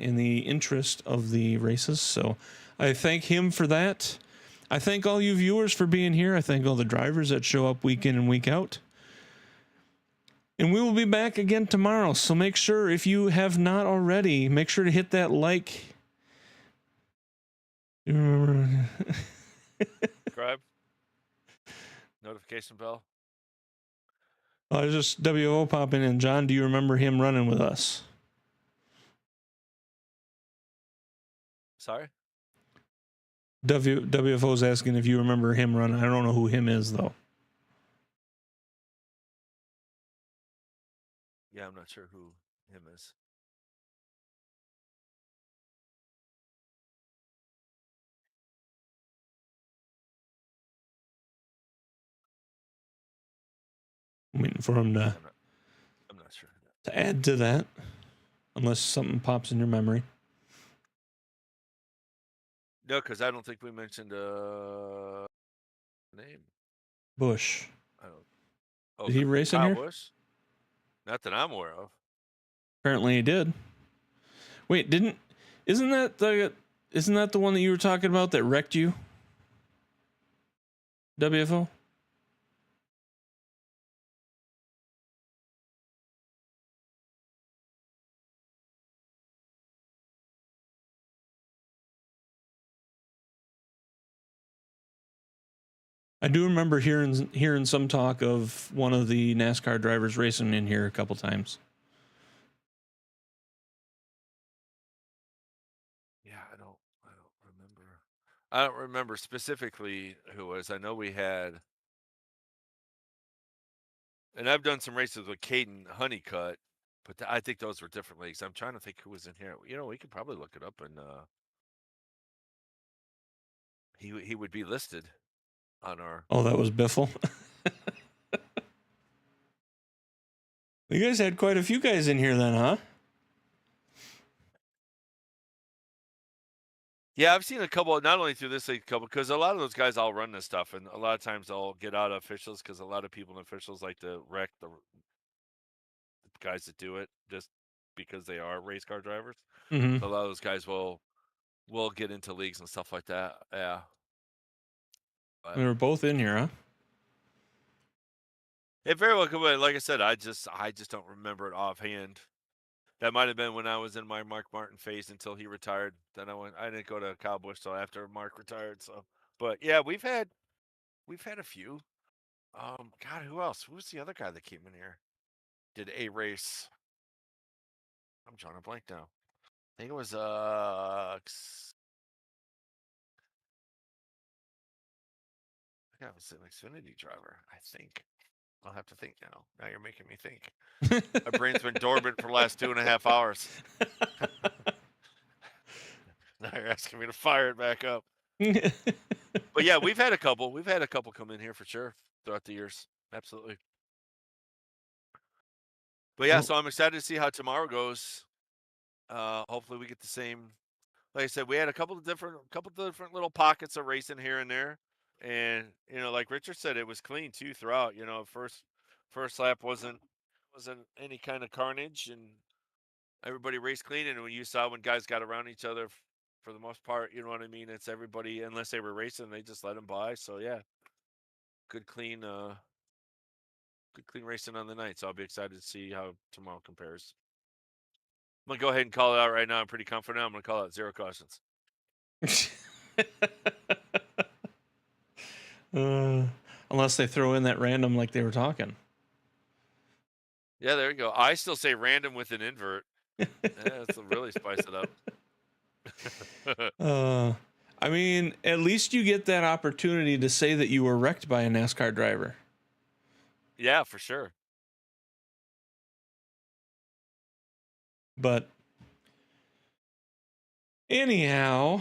and the interest of the races. So I thank him for that. I thank all you viewers for being here. I thank all the drivers that show up week in and week out. And we will be back again tomorrow. So make sure, if you have not already, make sure to hit that like. You remember?
Subscribe. Notification bell.
Oh, it's just WO popping in. John, do you remember him running with us?
Sorry?
WFO's asking if you remember him running. I don't know who him is, though.
Yeah, I'm not sure who him is.
I'm waiting for him to
I'm not sure.
add to that, unless something pops in your memory.
No, because I don't think we mentioned name.
Bush.
I don't. Oh,
Did he race in
Kyle
here?
Busch? Not that I'm aware of.
Apparently he did. Wait, isn't that the one that you were talking about that wrecked you? WFO? I do remember hearing some talk of one of the NASCAR drivers racing in here a couple times.
Yeah, I don't remember. I don't remember specifically who it was. I know we had, and I've done some races with Caden Honeycutt, but I think those were different leagues. I'm trying to think who was in here. You know, we could probably look it up, and he would be listed on our.
Oh, that was Biffle. You guys had quite a few guys in here then, huh?
Yeah, I've seen a couple, not only through this league, couple, because a lot of those guys all run this stuff, and a lot of times they'll get out of officials because a lot of people in officials like to wreck the guys that do it just because they are race car drivers.
Mm-hmm.
So a lot of those guys will get into leagues and stuff like that. Yeah. But
They were both in here, huh?
it very well could be. Like I said, I just don't remember it offhand. That might have been when I was in my Mark Martin phase until he retired. Then I didn't go to Kyle Busch till after Mark retired. So, but yeah, we've had a few. God, who else? Who was the other guy that came in here? Did a race? I'm drawing a blank now. I think it was I think it was an Xfinity driver. I think. I'll have to think now. Now you're making me think. My brain's been dormant for the last 2.5 hours. Now you're asking me to fire it back up. But yeah, we've had a couple. We've had a couple come in here for sure throughout the years. Absolutely. But yeah, so I'm excited to see how tomorrow goes. Hopefully we get the same. Like I said, we had a couple of different little pockets of racing here and there. And like Richard said, it was clean too throughout. First lap wasn't any kind of carnage, and everybody raced clean. And when you saw when guys got around each other, for the most part, you know what I mean. It's everybody, unless they were racing, they just let them by. So yeah, good clean racing on the night. So I'll be excited to see how tomorrow compares. I'm gonna go ahead and call it out right now. I'm pretty confident. I'm gonna call it 0 cautions.
Unless they throw in that random like they were talking.
Yeah, there you go. I still say random with an invert. Yeah, it's really spice it up.
I mean, at least you get that opportunity to say that you were wrecked by a NASCAR driver.
Yeah, for sure.
But anyhow,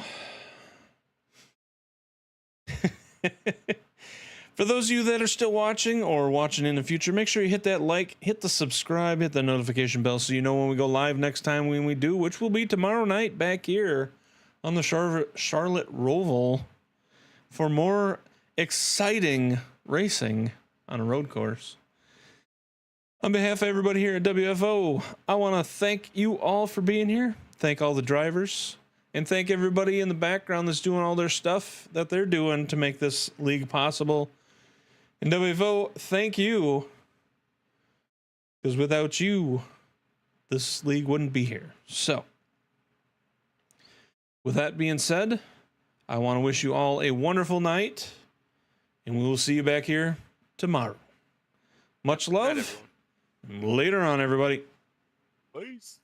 for those of you that are still watching or watching in the future, make sure you hit that like, hit the subscribe, hit the notification bell so you know when we go live next time when we do, which will be tomorrow night back here on the Charlotte Roval for more exciting racing on a road course. On behalf of everybody here at WFO, I want to thank you all for being here. Thank all the drivers. And thank everybody in the background that's doing all their stuff that they're doing to make this league possible. And WFO, thank you. Because without you, this league wouldn't be here. So, with that being said, I want to wish you all a wonderful night. And we will see you back here tomorrow. Much love. Later on, everybody.
Peace.